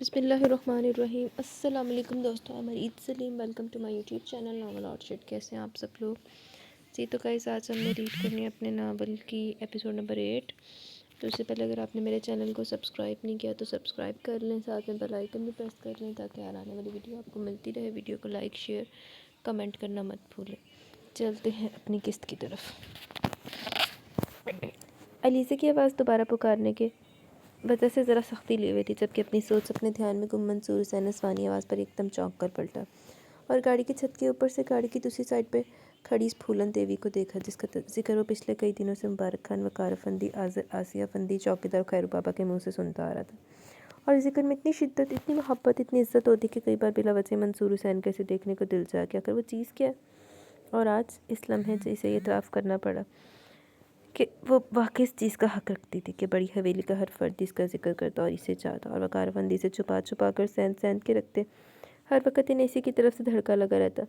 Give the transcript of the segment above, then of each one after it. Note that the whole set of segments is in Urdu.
بسم اللہ الرحمن الرحیم۔ السلام علیکم دوستوں، I'm Eid Saleem, welcome to my YouTube channel Novel Orchard. کیسے ہیں آپ سب لوگ؟ جی تو گائز آج ہم نے ریڈ کرنی ہے اپنے ناول کی ایپیسوڈ نمبر 8۔ تو اس سے پہلے اگر آپ نے میرے چینل کو سبسکرائب نہیں کیا تو سبسکرائب کر لیں، ساتھ میں بیل آئیکن بھی پریس کر لیں تاکہ آنے والی ویڈیو آپ کو ملتی رہے۔ ویڈیو کو لائک شیئر کمنٹ کرنا مت بھولیں۔ چلتے ہیں اپنی قسط کی طرف۔ علیزہ کی آواز دوبارہ پکارنے کے وجہ سے ذرا سختی لی ہوئی تھی، جبکہ اپنی سوچ اپنے دھیان میں گم منصور حسین اسوانی آواز پر ایک دم چونک کر پلٹا اور گاڑی کی چھت کے اوپر سے گاڑی کی دوسری سائڈ پہ کھڑی اس پھولن دیوی کو دیکھا جس کا ذکر وہ پچھلے کئی دنوں سے مبارک خان، وقار افندی، آسیہ افندی، چوکیدار خیرو بابا کے منہ سے سنتا آ رہا تھا۔ اور اس ذکر میں اتنی شدت، اتنی محبت، اتنی عزت ہوتی کہ کئی بار بلا وجہ منصور حسین کو اسے دیکھنے کو دل چاہ گیا، آخر وہ چیز کیا ہے؟ اور آج اس لمحے اسے یہ اعتراف کرنا پڑا کہ وہ واقعی اس چیز کا حق رکھتی تھی کہ بڑی حویلی کا ہر فرد اس کا ذکر کرتا اور اسے چاہتا، اور وقار افندی سے چھپا چھپا کر سینت کے رکھتے ہر وقت انہیں اسی کی طرف سے دھڑکا لگا رہتا۔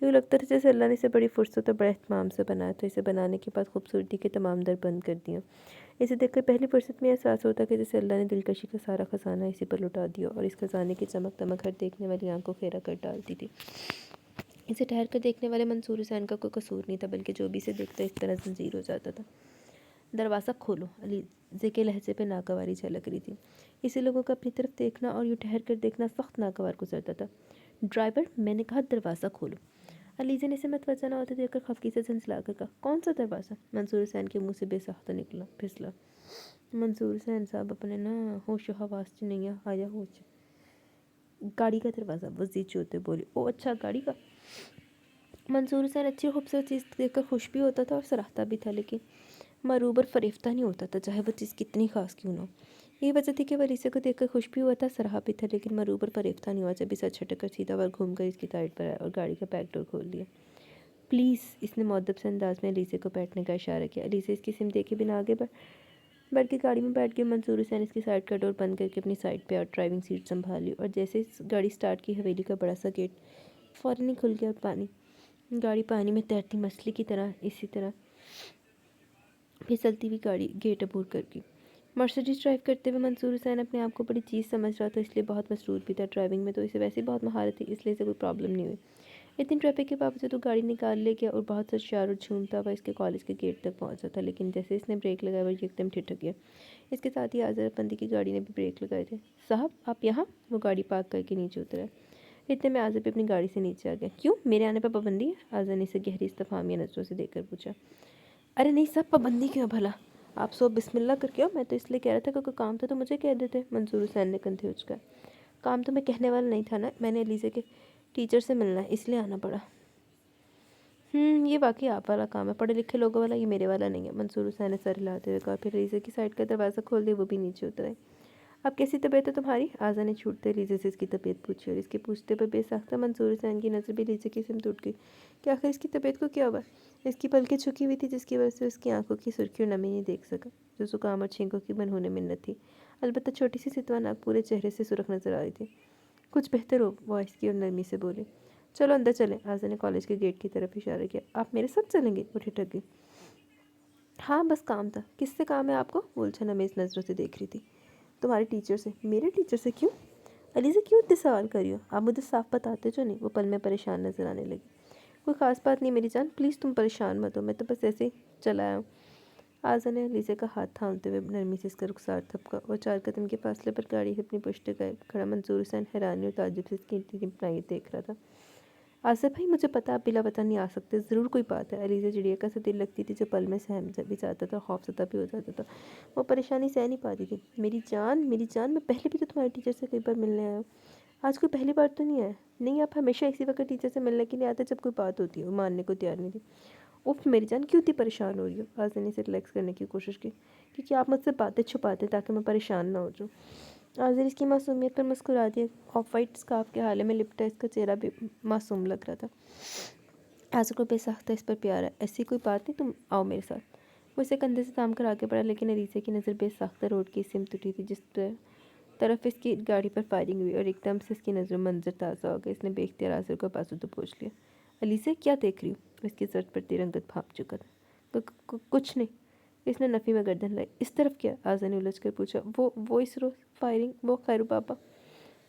یوں لگتا تھا جیسے اللہ نے اسے بڑی فرصت اور بڑے اہتمام سے بنایا تو اسے بنانے کے بعد خوبصورتی کے تمام در بند کر دیا۔ اسے دیکھ کر پہلی فرصت میں احساس ہوتا کہ جیسے اللہ نے دلکشی کا سارا خزانہ اسی پر لٹا دیا اور اس خزانے کی چمک دمک ہر دیکھنے والی آنکھ کو خیرہ کر ڈالتی تھی۔ اسے ٹھہر کر دیکھنے والے منصور حسین کا کوئی قصور نہیں تھا، بلکہ جو بھی اسے دیکھتا اس طرح زنجیر ہو جاتا تھا۔ دروازہ کھولو، علیزہ کے لہجے پہ ناگواری جھلک رہی تھی۔ اسے لوگوں کو اپنی طرف دیکھنا اور یوں ٹھہر کر دیکھنا سخت ناگوار گزرتا تھا۔ ڈرائیور، میں نے کہا دروازہ کھولو۔ علیزہ نے اسے متوجہ نہ ہوتے دیکھ کر خفگی سے جھنجھلا کر کہا، کون سا دروازہ؟ منصور حسین کے منہ سے بے ساختہ نکلا پھسلا۔ منصور حسین صاحب اپنے ہوش و حواس چ نہیں آیا ہوش۔ گاڑی کا دروازہ، وہ ضد چوتے بولی۔ او اچھا، گاڑی کا۔ منصور حسین اچھی اور خوبصورت چیز دیکھ کر خوش بھی ہوتا تھا اور سراہتا بھی تھا، لیکن مروب اور فریفتہ نہیں ہوتا تھا، چاہے وہ چیز کتنی خاص کیوں نہ ہو۔ یہ وجہ تھی کہ وہ علیزہ کو دیکھ کر خوش بھی ہوا تھا، سراہا بھی تھا، لیکن مروب اور فریفتہ نہیں ہوا جب اسے چھٹک کر سیدھا ور گھوم کر اس کی سائڈ پر آیا اور گاڑی کا بیک ڈور کھول دیا۔ پلیز، اس نے مؤدب سے انداز میں علیزہ کو بیٹھنے کا اشارہ کیا۔ علیزہ اس کی سمت دیکھے بنا آگے بڑھ کے گاڑی میں بیٹھ گئی۔ منصور حسین اس کی سائڈ کا ڈور بند کر کے اپنی سائڈ پہ اور ڈرائیونگ سیٹ سنبھال لی، اور جیسے گاڑی سٹارٹ کی حویلی کا بڑا سا گیٹ فوراً ہی کھل گیا اور گاڑی پانی میں تیرتی مچھلی کی طرح اسی طرح پھسلتی ہوئی گاڑی گیٹ عبور کر گئی۔ مرسڈیز ڈرائیو کرتے ہوئے منصور حسین اپنے آپ کو بڑی چیز سمجھ رہا تھا، اس لیے بہت مسرور بھی تھا۔ ڈرائیونگ میں تو اسے ویسے ہی بہت مہارت تھی، اس لیے اسے کوئی پرابلم نہیں ہوئی۔ اتنی ٹریفک کے باوجود وہ گاڑی نکال لے گیا اور بہت ہوشیار اور جھومتا ہوا اس کے کالج کے گیٹ تک پہنچا تھا، لیکن جیسے اس نے بریک لگایا وہ ایک دم ٹھٹک گیا۔ اس کے ساتھ ہی آزر افندی کی گاڑی نے بھی بریک لگائے تھے۔ صاحب، آپ یہاں؟ وہ گاڑی پارک کر کے نیچے اترا۔ اتنے میں آزر بھی اپنی گاڑی سے نیچے آ گیا۔ کیوں، میرے آنے پر پابندی ہے؟ آزر نے اسے گہری استفہامیہ نظروں سے دیکھ کر پوچھا۔ ارے نہیں صاحب، پابندی کیوں بھلا؟ آپ سو بسم اللہ کر کے آؤ، میں تو اس لیے کہہ رہا تھا کہ کوئی کام تھا تو مجھے کہہ دیتے۔ منصور حسین نے کندھے اچکائے۔ کام تو میں کہنے والا نہیں تھا نا، میں نے علیزہ کے ٹیچر سے ملنا ہے، اس لیے آنا پڑا۔ یہ واقعی آپ والا کام ہے، پڑھے لکھے لوگوں والا، یہ میرے والا نہیں ہے، منصور حسین نے سر ہلاتے ہوئے کہا، پھر علیزہ کی سائڈ کا دروازہ کھول دیا، وہ بھی نیچے اتر آئی۔ اب کیسی طبیعت ہے تمہاری؟ آزا نے چھوٹتے علیزہ سے اس کی طبیعت پوچھی، اور اس کے پوچھتے پر بے ساختہ منصور حسین کی نظر بھی علیزہ کی سمت اٹھ گئی کہ آخر اس کی طبیعت کو کیا ہوا؟ اس کی پلکیں جھکی ہوئی تھی جس کی وجہ سے اس کی آنکھوں کی سرخی اور نمی نہیں دیکھ سکا، جو زکام اور چھینکوں کی بنہونے منت تھی۔ البتہ چھوٹی سی ستوا ناک پورے چہرے سے سرخ نظر آ رہی تھی۔ کچھ بہتر ہو، وہ آہستگی اور نرمی سے بولے۔ چلو اندر چلیں، آزا نے کالج کے گیٹ کی طرف اشارہ کیا۔ آپ میرے ساتھ چلیں گے؟ وہ ٹھٹک گئی۔ ہاں بس کام تھا۔ کس سے کام ہے آپ کو؟ وہ الجھن امیز نظروں سے دیکھ رہی تھی۔ تمہارے ٹیچر سے۔ میرے ٹیچر سے کیوں؟ علیزہ کیوں اتنے سوال کر رہی ہو؟ آپ مجھے صاف بتاتے جو نہیں۔ وہ پل میں پریشان نظر آنے لگی۔ کوئی خاص بات نہیں میری جان، پلیز تم پریشان مت ہو، میں تو بس ایسے ہی چلا آیا ہوں۔ آزا نے علیزہ کا ہاتھ تھامتے ہوئے نرمی سے اس کا رخسار تھپکا اور 4 قدم کے فاصلے پر گاڑی اپنی پشت ٹکائے کھڑا منصور حسین حیرانی اور تعجب سے اس کی ٹمٹمائی دیکھ رہا تھا۔ آصف بھائی، مجھے پتا آپ بلا وطن نہیں آ سکتے، ضرور کوئی بات ہے۔ علیزہ چڑیا کا سا دل لگتی تھی جو پل میں سہم بھی جاتا تھا، خوف زدہ بھی ہو جاتا تھا۔ وہ پریشانی سہ نہیں پاتی تھی۔ میری جان، میں پہلے بھی تو تمہارے ٹیچر سے کئی بار ملنے آیا ہوں، آج کوئی پہلی بار تو نہیں آیا؟ نہیں، آپ ہمیشہ اسی وقت ٹیچر سے ملنے کے لیے آتے جب کوئی بات ہوتی ہے۔ وہ ماننے کو تیار نہیں تھی۔ اف میری جان، کیوں اتنی پریشان ہو رہی ہو؟ آزا نے اسے ریلیکس کرنے کی کوشش کی۔ کیونکہ آپ مجھ سے باتیں چھپاتے تاکہ میں پریشان نہ ہو جاؤں۔ آزا اس کی معصومیت پر مسکرا دیا۔ آف وائٹ اسکارف کے حالے میں لپٹا اس کا چہرہ بھی معصوم لگ رہا تھا۔ آزا کو بے ساختہ اس پر پیار ہے۔ ایسی کوئی بات نہیں، تم آؤ میرے ساتھ۔ وہ اسے کندھے سے تھام کر آگے بڑھا، لیکن علیزہ کی نظر بے ساختہ روڈ کی سمت اٹھی تھی جس طرف اس کی گاڑی پر فائرنگ ہوئی، اور ایک دم سے اس کی نظر منظر تازہ ہو گیا۔ اس نے بے اختیار آزا کو بازو دبوچ لیا۔ علیزہ، کیا دیکھ رہی ہوں؟ اس کی زرد پر تیرنگت بھاپ چکا تھا۔ کچھ نہیں، اس نے نفی میں گردن لائی۔ اس طرف کیا؟ آزا نے الجھ کر پوچھا۔ وہ اس روز فائرنگ، وہ خیرو بابا۔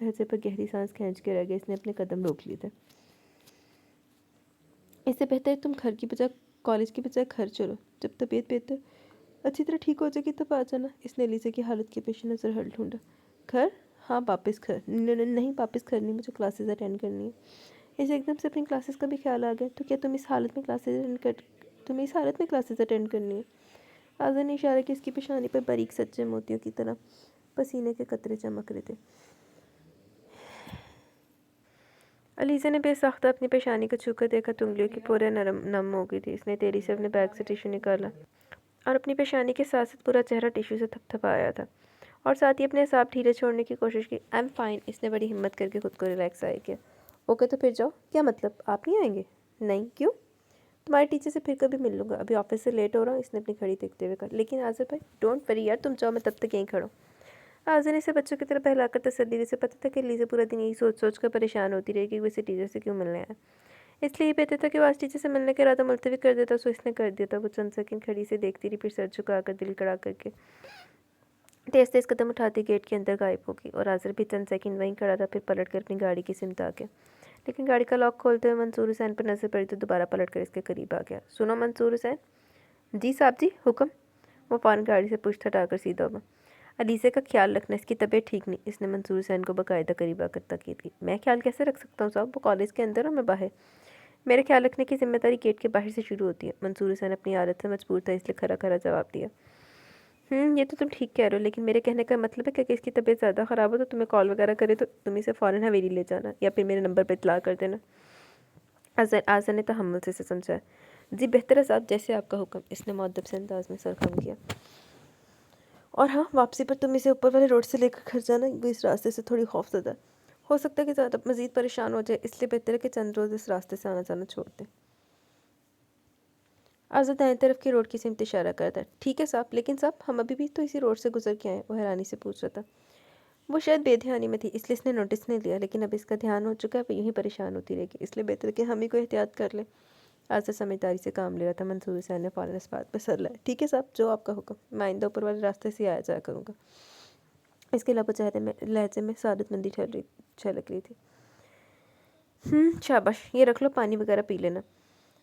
لہجے پر گہری سانس کھینچ کے رہ گیا. اس نے اپنے قدم روک لیے تھے. اس سے بہتر ہے تم گھر کی بجائے کالج کی بجائے گھر چلو. جب طبیعت بہتر اچھی طرح ٹھیک ہو جائے گی تب آ جانا. اس نے علیزہ کی حالت کے پیش نظر حل ڈھونڈا. گھر؟ ہاں واپس گھر. نہیں واپس گھر نہیں, مجھے کلاسز اٹینڈ کرنی ہے. اسے ایک دم سے اپنی کلاسز کا بھی خیال آ گیا. تو کیا تمہیں اس حالت میں کلاسز اٹینڈ کرنی ہے؟ آزر نے اشارہ کیا. اس کی پیشانی پر باریک سچے موتیوں کی طرح پسینے کے قطرے چمک رہے تھے. علیزہ نے بے ساختہ اپنی پیشانی کو چھو کر دیکھا تو انگلیوں کی پورے نم ہو گئی تھی. اس نے تیزی سے اپنے بیگ سے ٹیشو نکالا اور اپنی پیشانی کے ساتھ ساتھ پورا چہرہ ٹیشو سے تھپ تھپایا تھا اور ساتھ ہی اپنے اعصاب ڈھیلے چھوڑنے کی کوشش کی. I am fine. اس نے بڑی ہمت کر کے خود کو ریلیکس آئے کیا. اوکے تو پھر جاؤ. کیا مطلب, آپ نہیں آئیں گے؟ نہیں. کیوں؟ تمہارے ٹیچر سے پھر کبھی مل لوں گا, ابھی آفس سے لیٹ ہو رہا ہوں. اس نے اپنی گھڑی دیکھتے ہوئے کہا. لیکن آزر بھائی ڈونٹ وری یار, تم جاؤ, میں تب تک یہیں کھڑا ہوں. آزر نے اسے بچوں کی طرح بہلا کر تسلی دی. اسے پتہ تھا کہ علیزہ پورا دن یہی سوچ سوچ کر پریشان ہوتی رہے کہ وہ اسے ٹیچر سے کیوں ملنے آیا. اس لیے یہ بہتر تھا کہ وہ آج ٹیچر سے ملنے کا ارادہ ملتوی کر دیتا. سو اس نے کر دیا تھا. وہ چند سیکنڈ کھڑی سے دیکھتی رہی, پھر سر جھکا کر دل کڑا کر کے تیز تیز قدم اٹھاتی گیٹ کے اندر غائب ہو گئی. اور آزر بھی چند سیکنڈ وہیں کھڑا تھا, پھر پلٹ کر اپنی گاڑی کی سمت آ گیا. لیکن گاڑی کا لاک کھولتے ہوئے منصور حسین پر نظر پڑی تو دوبارہ پلٹ کر اس کے قریب آ گیا. سنو منصور حسین. جی صاحب جی, حکم. وہ فوراً گاڑی سے پشت ہٹا کر سیدھا ہوا. علیزہ کا خیال رکھنا, اس کی طبیعت ٹھیک نہیں. اس نے منصور حسین کو باقاعدہ قریب آ کر تاکید کی. میں خیال کیسے رکھ سکتا ہوں صاحب, وہ کالج کے اندر اور میں باہر. میرے خیال رکھنے کی ذمہ داری گیٹ کے باہر سے شروع ہوتی ہے. منصور حسین اپنی عادت سے مجبور تھا, اس لیے کھرا کھرا جواب دیا. یہ تو تم ٹھیک کہہ رہے ہو, لیکن میرے کہنے کا مطلب ہے کہ اس کی طبیعت زیادہ خراب ہو تو تمہیں کال وغیرہ کرے تو تم اسے فوراً حویلی لے جانا یا پھر میرے نمبر پہ اطلاع کر دینا. آزر نے تحمل سے سمجھا. جی بہتر ہے صاحب, جیسے آپ کا حکم. اس نے مؤدب سے انداز میں سر خم کیا. اور ہاں, واپسی پر تم اسے اوپر والے روڈ سے لے کر گھر جانا. وہ اس راستے سے تھوڑی خوف زدہ ہو سکتا ہے کہ زیادہ مزید پریشان ہو جائے, اس لیے بہتر ہے کہ چند روز اس راستے سے آنا جانا چھوڑ دیں. آزر دائیں طرف کی روڈ کی سمت اشارہ کرتا. ٹھیک ہے صاحب, لیکن صاحب ہم ابھی بھی تو اسی روڈ سے گزر کے آئے. وہ حیرانی سے پوچھ رہا تھا. وہ شاید بے دھیانی میں تھی, اس لیے اس نے نوٹس نہیں لیا, لیکن اب اس کا دھیان ہو چکا ہے, وہ یوں ہی پریشان ہوتی رہے گی. اس لیے بہتر ہے کہ ہم ہی کو احتیاط کر لیں. آزر سمجھداری سے کام لے رہا تھا. منصور حسین نے فوراً اس بات پہ سر لایا. ٹھیک ہے صاحب, جو آپ کا حکم. میں آئندہ اوپر والے راستے سے آیا جایا کروں گا. اس کے علاوہ چہرے میں لہجے میں سعادت مندی چھلک رہی تھی. شاباش, یہ رکھ لو, پانی وغیرہ پی لینا.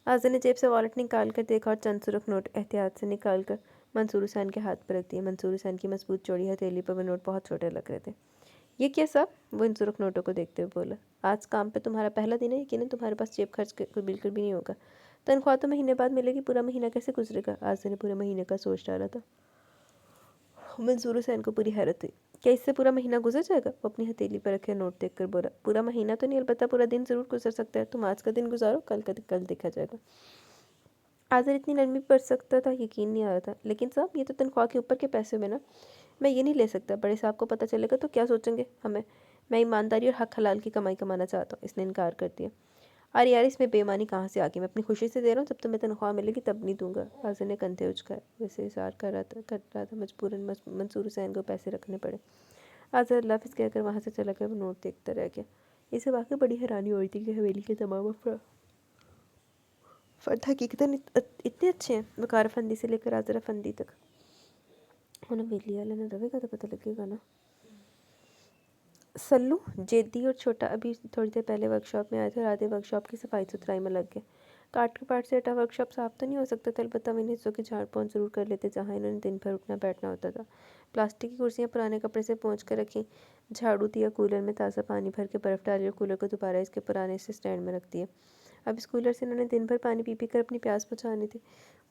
آزر نے جیب سے والٹ نکال کر دیکھا اور چند سرخ نوٹ احتیاط سے نکال کر منصور حسین کے ہاتھ پر رکھ دیے. منصور حسین کی مضبوط چوڑی ہتھیلی پر وہ نوٹ بہت چھوٹے لگ رہے تھے. یہ کیا صاحب؟ وہ ان سرخ نوٹوں کو دیکھتے ہوئے بولا. آج کام پہ تمہارا پہلا دن ہے, یقیناً تمہارے پاس جیب خرچ بالکل بھی نہیں ہوگا. تنخواہ تو مہینے بعد ملے گی, پورا مہینہ کیسے گزرے گا؟ آزر نے پورے مہینے کا سوچ ڈالا تھا. منصور حسین کو پوری حیرت ہوئی. کیا اس سے پورا مہینہ گزر جائے گا؟ وہ اپنی ہتھیلی پر رکھے نوٹ دیکھ کر بولا. پورا مہینہ تو نہیں, البتہ پورا دن ضرور گزر سکتا ہے. تم آج کا دن گزارو, کل دیکھا جائے گا. آزر اتنی نرمی پر سکتا تھا, یقین نہیں آ رہا تھا. لیکن صاحب یہ تو تنخواہ کے اوپر کے پیسے میں نا, میں یہ نہیں لے سکتا. بڑے صاحب کو پتہ چلے گا تو کیا سوچیں گے ہمیں؟ میں ایمانداری اور حق حلال کی کمائی کمانا چاہتا ہوں. اس نے انکار کر دیا. ارے یار, اس میں بے ایمانی کہاں سے آ گئی؟ میں اپنی خوشی سے دے رہا ہوں. جب تمہیں تنخواہ ملے گی تب نہیں دوں گا. آزر نے کندھے اچکائے. ویسے اظہار کر رہا تھا مجبوراً منصور حسین کو پیسے رکھنے پڑے. آزر اللہ حافظ کہہ کر وہاں سے چلا گیا. وہ نوٹ دیکھتا رہ گیا. اسے واقعی بڑی حیرانی ہو رہی تھی کہ حویلی کے تمام فرد حقیقتاً اتنے اچھے ہیں. وقار افندی سے لے کر آزر افندی تک. حویلی والے نے رہے گا تو پتہ لگے گا نا. سلو, جیدی اور چھوٹا ابھی تھوڑی دیر پہلے ورک شاپ میں آئے تھے اور آدھے ورک شاپ کی صفائی ستھرائی میں لگ گئے. کاٹ کے پاٹ سے ہٹا ورک شاپ صاف تو نہیں ہو سکتا تھا, البتہ وہ ان حصوں کی جھاڑ پونچھ ضرور کر لیتے جہاں انہوں نے دن بھر اٹھنا بیٹھنا ہوتا تھا. پلاسٹک کی کرسیاں پرانے کپڑے سے پونچھ کر رکھیں. جھاڑو دیا. کولر میں تازہ پانی بھر کے برف ڈالی اور کولر کو دوبارہ اس کے پرانے سے اسٹینڈ میں رکھ دیا. اب اس کولر سے انہوں نے دن بھر پانی پی کر اپنی پیاس بجھانی تھی.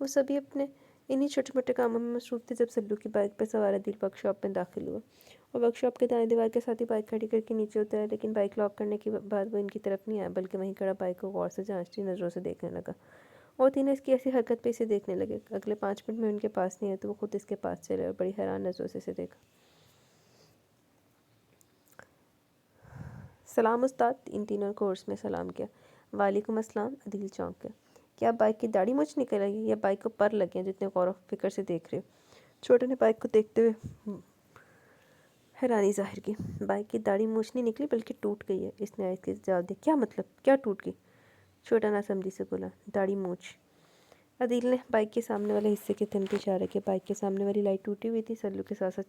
وہ سبھی اپنے انہی چھوٹے موٹے کاموں میں مصروف تھے جب سلو کی بائک پر سوار عدیل ورک شاپ میں داخل ہوا. اور ورک شاپ کے دائیں دیوار کے ساتھ ہی بائک کھڑی کر کے نیچے اترا, لیکن بائک لاک کرنے کے بعد وہ ان کی طرف نہیں آیا بلکہ وہیں کھڑا بائک کو غور سے جانچتی نظروں سے دیکھنے لگا. اور تینوں اس کی ایسی حرکت پہ اسے دیکھنے لگے. اگلے 5 منٹ میں ان کے پاس نہیں آئے تو وہ خود اس کے پاس چلے اور بڑی حیران نظروں سے اسے دیکھا. سلام استاد. ان تینوں کورس میں سلام کیا. وعلیکم السلام. عدیل چونک گیا. کیا بائک کی داڑھی مچھ نکل آئی ہے یا بائک کو پر لگے ہیں جتنے غور و فکر سے دیکھ رہے ہو؟ چھوٹے نے بائک کو دیکھتے ہوئے حیرانی ظاہر کی. بائک کی داڑھی مونچھ نہیں نکلی بلکہ ٹوٹ گئی ہے. اس نے آہستہ سے جواب دیا. کیا مطلب, کیا ٹوٹ گئی؟ چھوٹا ناسمجھی سے بولا. داڑھی مونچھ. عدیل نے بائک کے سامنے والے حصے کے تھن پہ اشارہ کیا. بائک کے سامنے والی لائٹ ٹوٹی ہوئی تھی. سلو کے ساتھ ساتھ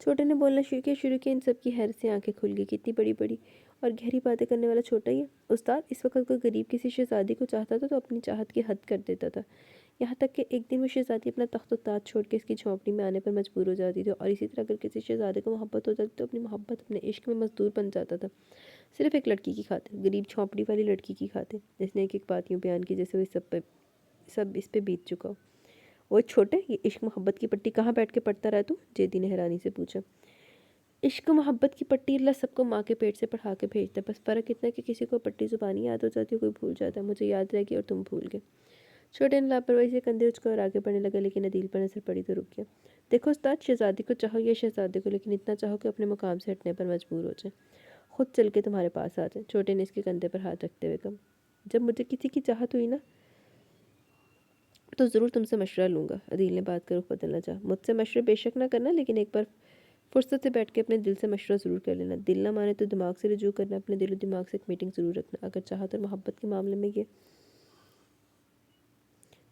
چھوٹے نے بولنا شروع کیا۔ ان سب کی حیرت سے آنکھیں کھل گئی کہ اتنی بڑی بڑی اور گہری باتیں کرنے والا چھوٹا ہی ہے۔ استاد، اس وقت کوئی غریب کسی شہزادی کو چاہتا تھا تو اپنی چاہت کی حد کر دیتا تھا، یہاں تک کہ ایک دن وہ شہزادی اپنا تخت و تاج چھوڑ کے اس کی جھونپڑی میں آنے پر مجبور ہو جاتی تھی، اور اسی طرح اگر کسی شہزادے کو محبت ہو جاتی تو اپنی محبت اپنے عشق میں مزدور بن جاتا تھا، صرف ایک لڑکی کی خاطر، غریب جھونپڑی والی لڑکی کی خاطر۔ جس نے ایک بات یوں بیان کی جیسے وہ سب اس پہ بیت چکا ہو۔ وہ چھوٹے، یہ عشق محبت کی پٹی کہاں بیٹھ کے پڑھتا رہا تو؟ جیدی نے حیرانی سے پوچھا۔ عشق محبت کی پٹی اللہ سب کو ماں کے پیٹ سے پڑھا کے بھیجتا ہے، بس فرق اتنا ہے کہ کسی کو پٹی زبانی یاد ہو جاتی ہے، کوئی بھول جاتا ہے۔ مجھے یاد رہے گی اور تم بھول گئے۔ چھوٹے نے لاپرواہی سے کندھے اچک اور آگے بڑھنے لگا، لیکن عدیل پر نظر پڑی تو رک گیا۔ دیکھو استاد، شہزادی کو چاہو یا شہزادے کو، لیکن اتنا چاہو کہ اپنے مقام سے ہٹنے پر مجبور ہو جائے، خود چل کے تمہارے پاس آ جائے۔ چھوٹے نے اس کے کندھے پر ہاتھ رکھتے ہوئے کہا۔ جب مجھے کسی کی چاہت ہوئی نا تو ضرور تم سے مشورہ لوں گا۔ عدیل نے بات کا رخ بدلنا چاہا۔ مجھ سے مشورے بے شک نہ کرنا، لیکن ایک بار فرصت سے بیٹھ کے اپنے دل سے مشورہ ضرور کر لینا۔ دل نہ مانے تو دماغ سے رجوع کرنا، اپنے دل و دماغ سے ایک میٹنگ ضرور رکھنا۔ اگر چاہت اور محبت کے معاملے میں یہ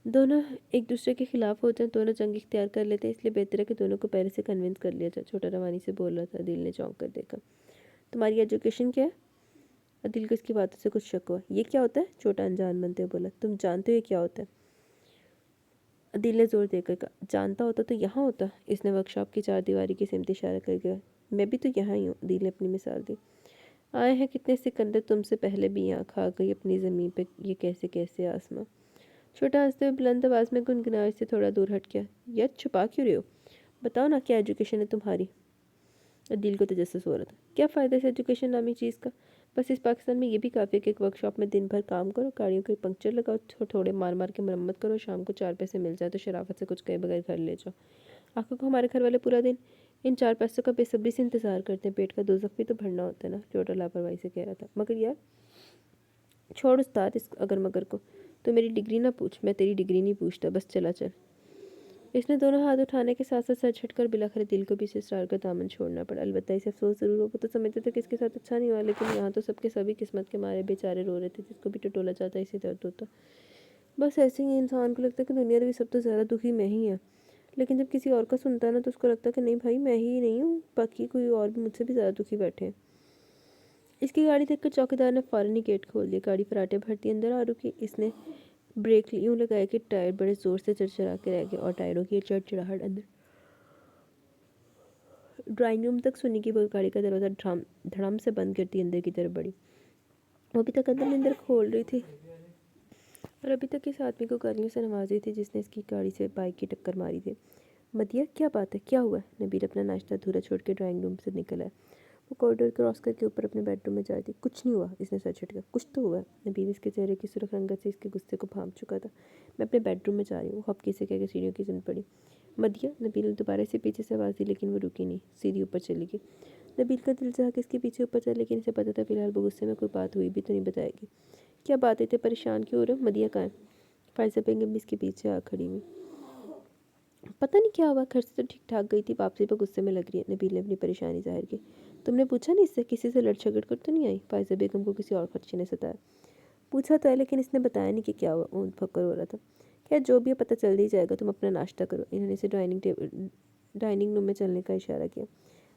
دونوں ایک دوسرے کے خلاف ہو جائیں، دونوں جنگ اختیار کر لیتے ہیں، اس لیے بہتر ہے کہ دونوں کو پہلے سے کنونس کر لیا جائے۔ چھوٹا روانی سے بول رہا تھا۔ عدیل نے چونک کر دیکھا۔ تمہاری ایجوکیشن کیا ہے؟ عدیل کو اس کی باتوں سے کچھ شک ہوا۔ یہ کیا ہوتا ہے؟ چھوٹا انجان بنتے ہوئے بولا۔ تم جانتے ہو یہ کیا ہوتا ہے؟ عدیل نے زور دے کر کہا۔ جانتا ہوتا تو یہاں ہوتا۔ اس نے ورک شاپ کی چار دیواری کی سمت اشارہ کر گیا۔ میں بھی تو یہاں ہی ہوں، عدیل نے اپنی مثال دی۔ آئے ہیں کتنے سکندر، تم سے پہلے بھی یہاں کھا گئی اپنی زمین پہ یہ کیسے آسماں۔ چھوٹا ہنستے ہوئے بلند آواز میں گنگنایا، اس سے تھوڑا دور ہٹ گیا۔ یا چھپا کیوں رہے ہو؟ بتاؤ نا، کیا ایجوکیشن ہے تمہاری؟ عدیل کو تجسس ہو رہا تھا۔ کیا فائدہ اس ایجوکیشن نامی چیز کا؟ بس اس پاکستان میں یہ بھی کافی ہے کہ ایک ورک شاپ میں دن بھر کام کرو، گاڑیوں کے پنکچر لگاؤ، تھوڑے مار کے مرمت کرو، شام کو 4 پیسے مل جائے تو شرافت سے کچھ کہے بغیر گھر لے جاؤ۔ آخر کو ہمارے گھر والے پورا دن ان 4 پیسوں کا بے صبری سے انتظار کرتے ہیں، پیٹ کا دوزخ بھی تو بھرنا ہوتا ہے نا، چھوٹا لاپرواہی سے کہہ رہا تھا۔ مگر یار چھوڑ استاد اس اگر مگر کو، تو میری ڈگری نہ پوچھ، میں تیری ڈگری نہیں پوچھتا، بس چلا چل۔ اس نے دونوں ہاتھ اٹھانے کے ساتھ ساتھ سر جھٹ کر بلاخر دل کو بھی اسے اسرار کا دامن چھوڑنا پڑا۔ البتہ اسے افسوس ضرور ہو، وہ تو سمجھتے تھے کہ اس کے ساتھ اچھا نہیں ہوا، لیکن یہاں تو سب کے سبھی قسمت کے مارے بیچارے رو رہے تھے، جس کو بھی ٹٹولا جاتا اسی درد ہوتا۔ بس ایسے ہی انسان کو لگتا ہے کہ دنیا میں سب تو زیادہ دکھی میں ہی ہے، لیکن جب کسی اور کا سنتا ہے نا تو اس کو لگتا ہے کہ نہیں بھائی، میں ہی نہیں ہوں، باقی کوئی اور بھی مجھ سے بھی زیادہ دکھی بیٹھے ہیں۔ اس کی گاڑی دیکھ کر چوکیدار نے فوراً ہی گیٹ کھول دیا۔ گاڑی فراٹے بھرتی اندر آ رکی۔ اس نے بریک یوں لگایا کہ ٹائر بڑے زور سے چرچرا کے رہ گئے، اور ٹائروں کی یہ چڑچڑاہٹ اندر ڈرائنگ روم تک سنی کہ وہ گاڑی کا دروازہ دھڑم سے بند کرتی اندر کی طرف بڑھی۔ وہ ابھی تک اندر کھول رہی تھی اور ابھی تک اس آدمی کو گالیوں سے نوازی تھی جس نے اس کی گاڑی سے بائک کی ٹکر ماری تھی۔ مدیہ، کیا بات ہے، کیا ہوا ہے؟ نبیل اپنا ناشتہ ادھورا چھوڑ کے ڈرائنگ روم سے نکل آیا۔ وہ کوریڈور کراس کر کے اوپر اپنے بیڈ روم میں جا رہی تھی۔ کچھ نہیں ہوا، اس نے سر جھٹکا۔ کچھ تو ہوا ہے۔ نبیل اس کے چہرے کی سرخ رنگت سے اس کے غصے کو بھانپ چکا تھا۔ میں اپنے بیڈ روم میں جا رہی ہوں، وہ ہپکی سے کہہ کے سیڑھیوں کی سمت پڑی۔ مدیہ، نبیل نے دوبارہ سے پیچھے سے آواز دی، لیکن وہ رکی نہیں، سیدھی اوپر چلی گئی۔ نبیل کا دل چاہا کہ اس کے پیچھے اوپر چلے، لیکن اسے پتہ تھا فی الحال وہ غصے میں کوئی بات ہوئی بھی تو نہیں بتائے گی۔ کیا بات ہے، اتنے پریشان کیوں ہو رہے ہو؟ مدیہ کہاں ہے؟ فائزہ بیگم بھی اس کے پیچھے آ کھڑی ہوئی۔ پتہ نہیں کیا ہوا، گھر سے تو ٹھیک ٹھاک گئی تھی، واپسی پہ غصے میں لگ رہی ہے۔ نبیل نے اپنی پریشانی ظاہر کی۔ تم نے پوچھا نہیں اس سے، کسی سے لڑ جھگڑ کر تو نہیں آئی؟ فائزہ بیگم کو کسی اور خدشے نے ستایا۔ پوچھا تو ہے، لیکن اس نے بتایا نہیں کہ کیا ہوا، اون پھکر ہو رہا تھا۔ خیر جو بھی ہے پتہ چل ہی جائے گا، تم اپنا ناشتہ کرو۔ انہوں نے اسے ڈائننگ روم میں چلنے کا اشارہ کیا۔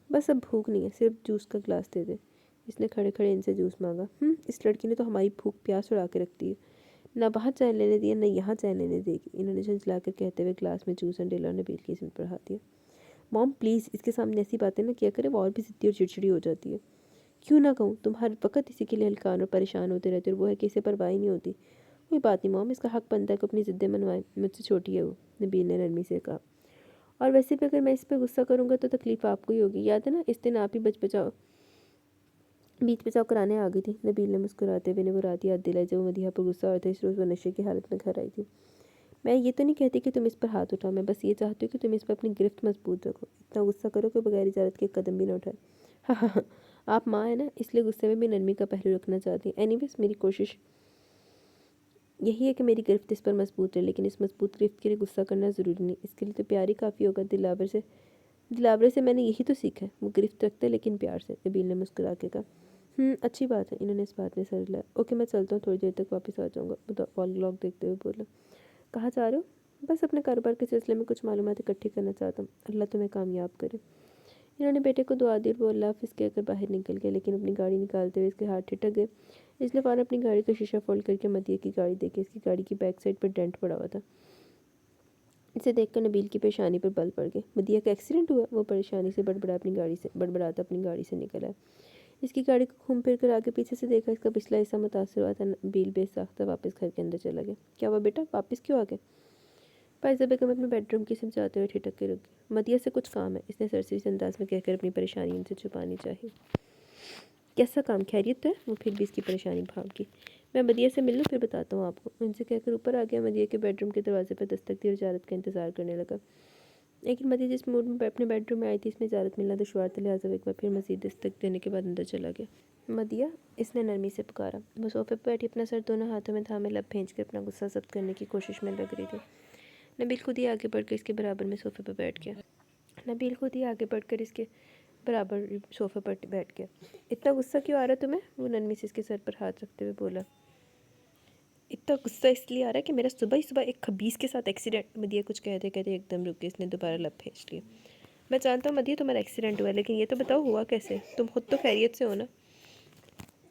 بس اب بھوک نہیں ہے، صرف جوس کا گلاس دے دے۔ اس نے کھڑے کھڑے ان سے جوس مانگا۔ اس لڑکی نے تو ہماری بھوک پیاس اڑا کے رکھ دی ہے، نہ وہاں چین لینے دیا نہ یہاں چین لینے دے گی۔ انہوں نے جھنجھلا کر کہتے ہوئے گلاس میں جوس ڈالا اور نبیل کی سمت بڑھا دیا۔ موم پلیز اس کے سامنے ایسی باتیں نہ کیا کرے، وہ اور بھی ضدی اور چڑچڑی ہو جاتی ہے۔ کیوں نہ کہوں، تم ہر وقت اسی کے لیے ہلکان اور پریشان ہوتے رہتے، اور وہ ہے کہ اسے پرواہ نہیں ہوتی۔ کوئی بات نہیں موم، اس کا حق بنتا ہے کہ اپنی ضدیں منوائے، مجھ سے چھوٹی ہے وہ، نبیل نے نرمی سے کہا۔ اور ویسے بھی اگر میں اس پہ غصہ کروں گا تو تکلیف آپ کو ہی ہوگی، یاد ہے نا اس دن آپ ہی بیچ بچاؤ کرانے آ گئی تھی۔ نبیل نے مسکراتے ہوئے وہ رات یاد دلائی جب وہ مدیحہ پر غصہ ہوتا ہے، اس روز وہ نشے کی حالت میں گھر آئی تھی۔ میں یہ تو نہیں کہتی کہ تم اس پر ہاتھ اٹھاؤ، میں بس یہ چاہتی ہوں کہ تم اس پر اپنی گرفت مضبوط رکھو، اتنا غصہ کرو کہ بغیر اجازت کے ایک قدم بھی نہ اٹھائے۔ ہاں ہاں ہاں، آپ ماں ہیں نا، اس لیے غصے میں بھی نرمی کا پہلو رکھنا چاہتی ہیں۔ اینی ویز میری کوشش یہی ہے کہ میری گرفت اس پر مضبوط رہے، لیکن اس مضبوط گرفت کے لیے غصہ کرنا ضروری نہیں، اس کے لیے تو پیار ہی کافی ہوگا۔ دلاور سے میں نے یہی تو سیکھا ہے، وہ گرفت رکھتا ہے لیکن پیار سے، نبیل نے مسکرا کے کہا۔ اچھی بات ہے، انہوں نے اس بات میں سر ہلایا۔ اوکے میں چلتا ہوں، تھوڑی دیر تک واپس آ جاؤں گا، وال کلاک دیکھتے ہوئے بولا۔ کہاں جا رہے ہو؟ بس اپنے کاروبار کے سلسلے میں کچھ معلومات اکٹھی کرنا چاہتا ہوں، اللہ تمہیں کامیاب کرے۔ انہوں نے بیٹے کو دعا دی اور وہ اللہ حافظ کہہ کر باہر نکل گئے، لیکن اپنی گاڑی نکالتے ہوئے اس کے ہاتھ ٹھٹک گئے۔ اس نے فوراً اپنی گاڑی کا شیشہ فولڈ کر کے مدیہ کی گاڑی دیکھی۔ اس کی گاڑی کی بیک سائڈ پر ڈینٹ پڑا ہوا تھا۔ اسے دیکھ کر نبیل کی پیشانی پر بل پڑ گئے۔ مدیہ کا ایکسیڈنٹ ہوا؟ وہ پریشانی سے بڑبڑاتا اپنی گاڑی سے نکل آیا۔ اس کی گاڑی کو گھوم پھر کر آگے پیچھے سے دیکھا، اس کا پچھلا حصہ متاثر ہوا تھا۔ نبیل بے ساختہ واپس گھر کے اندر چلا گیا۔ کیا ہوا بیٹا، واپس کیوں آ گئے؟ فائزہ بیگم اپنے بیڈ روم کی سمت جاتے ہوئے ٹھٹک کے رک گئی۔ مدیہ سے کچھ کام ہے، اس نے سرسری سے انداز میں کہہ کر اپنی پریشانی ان سے چھپانی چاہی۔ کیسا کام؟ خیریت تو ہے؟ وہ پھر بھی اس کی پریشانی بھاگ گئی۔ میں مدیہ سے مل لوں پھر بتاتا ہوں آپ کو، ان سے کہہ کر اوپر آ گیا۔ مدیہ کے بیڈ روم کے دروازے پر دستک دی اور اجازت کا انتظار کرنے لگا، لیکن مدیہ جس موڈ میں اپنے بیڈ روم میں آئی تھی اس میں اجازت ملنا دشوار تھا، لہٰذا وہ ایک بار پھر مزید دستک دینے کے بعد اندر چلا گیا۔ مدیہ، اس نے نرمی سے پکارا۔ وہ صوفے پر بیٹھی اپنا سر دونوں ہاتھوں میں تھامے لب بھیج کر اپنا غصہ ضبط کرنے کی کوشش میں لگ رہی تھی۔ نبیل خود ہی آگے بڑھ کر اس کے برابر میں صوفے پر بیٹھ گیا۔ اتنا غصہ کیوں آ رہا تمہیں؟ وہ نرمی سے اس کے سر پر ہاتھ رکھتے ہوئے بولا۔ اتنا غصہ اس لیے آ رہا ہے کہ میرا صبح ہی صبح ایک خبیث کے ساتھ ایکسیڈنٹ۔ مدیہ کچھ کہتے کہتے ایک دم رک گئی، اس نے دوبارہ لب بھیج لیا۔ میں جانتا ہوں مدیہ تمہارا ایکسیڈنٹ ہوا ہے، لیکن یہ تو بتاؤ ہوا کیسے؟ تم خود تو خیریت سے ہو نا؟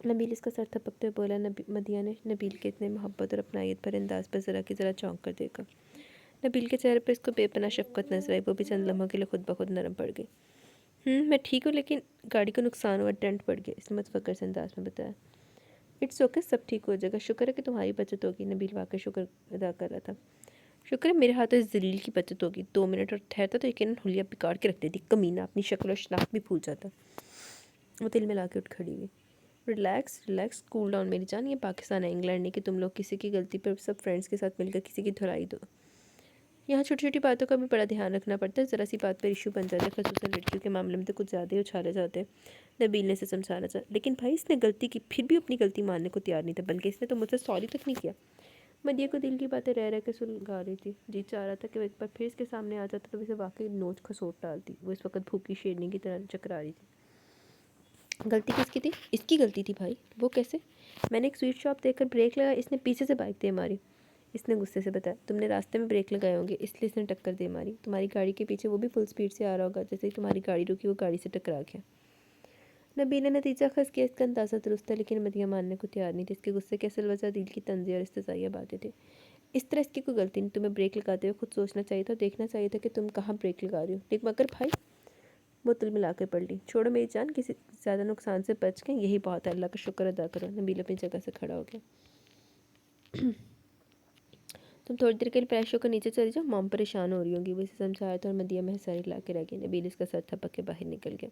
نبیل اس کا سر تھپکتے ہوئے بولا۔ مدیہ نے نبیل کے اتنے محبت اور اپنائیت پر انداز پر ذرا کی ذرا چونک کر دیکھا۔ نبیل کے چہرے پر اس کو بے پناہ شفقت نظر آئی، وہ بھی چند لمحوں کے لیے خود بخود نرم پڑ گئی۔ میں ٹھیک ہوں، لیکن گاڑی کو نقصان ہوا، ڈینٹ پڑ گیا، اس نے متفکر سے انداز میں بتایا۔ اٹس اوکے، سب ٹھیک ہو جائے گا، شکر ہے کہ تمہاری بچت ہوگی۔ نبیل واقعی شکر ادا کر رہا تھا۔ شکر ہے میرے ہاتھوں اس ذلیل کی بچت ہوگی، 2 منٹ اور ٹھہرتا تو یقیناً حلیہ بگاڑ کے رکھ دیتی، کمینہ اپنی شکل و شناخت بھی بھول جاتا۔ وہ دل میں لا کے اٹھ کھڑی ہوئی۔ ریلیکس کول ڈاؤن میری جان، یہ پاکستان ہے، انگلینڈ نہیں کہ تم لوگ کسی کی غلطی پر سب فرینڈس کے ساتھ مل کر کسی کی دھرائی دو۔ یہاں چھوٹی چھوٹی باتوں کا بھی بڑا دھیان رکھنا پڑتا ہے، ذرا سی بات پر ایشو بن جاتا ہے، خصوصاً لڑکیوں کے معاملے میں تو کچھ زیادہ ہی اچھالے جاتے ہیں۔ نبیل نے اسے سمجھانا چاہا، لیکن بھائی اس نے غلطی کی، پھر بھی اپنی غلطی ماننے کو تیار نہیں تھا، بلکہ اس نے تو مجھ سے سوری تک نہیں کیا۔ مدیہ کو دل کی باتیں رہ کے سلگا رہی تھی، جی چاہ رہا تھا کہ وہ ایک بار پھر اس کے سامنے آ جاتا تو اسے واقعی نوچ کھسوٹ ڈالتی۔ وہ اس وقت بھوکی شیرنی کی طرح چکرا رہی تھی۔ غلطی کس کی تھی؟ اس کی غلطی تھی بھائی۔ وہ کیسے؟ میں نے ایک سویٹ شاپ دیکھ کر بریک لگا، اس نے پیچھے سے بائک دے ماری۔ اس نے غصے سے بتایا۔ تم نے راستے میں بریک لگائے ہوں گے، اس لیے اس نے ٹکر دے ماری۔ تمہاری گاڑی کے پیچھے وہ بھی فل سپیڈ سے آ رہا ہوگا، جیسے ہی تمہاری گاڑی رکی وہ گاڑی سے ٹکرا گیا۔ نبیل نے نتیجہ خاص کیا، اس کا اندازہ درست تھا، لیکن مدیہ ماننے کو تیار نہیں تھی۔ اس کے غصے کی اصل وجہ دل کی تنزیہ اور استضاعیہ باتیں تھی۔ اس طرح اس کی کوئی غلطی نہیں، تمہیں بریک لگاتے ہوئے خود سوچنا چاہیے تھا، دیکھنا چاہیے تھا کہ تم کہاں بریک لگا رہی ہو۔ لیکن مگر بھائی، وہ تل ملا کر پڑ لی۔ چھوڑو میری جان، کسی زیادہ نقصان سے بچ گئے، یہی بہت ہے، اللہ کا شکر ادا کرو۔ نبیل اپنی جگہ سے کھڑا ہو گیا۔ تم تھوڑی دیر کے لیے فریش ہو کر نیچے چلی جاؤ، مام پریشان ہو رہی ہوں گی، وہ اسے سمجھایا تھا، اور مدیہ میں ساری لا کے رہ گئی۔ نبیل اس کا سر تھپک کے باہر نکل گیا۔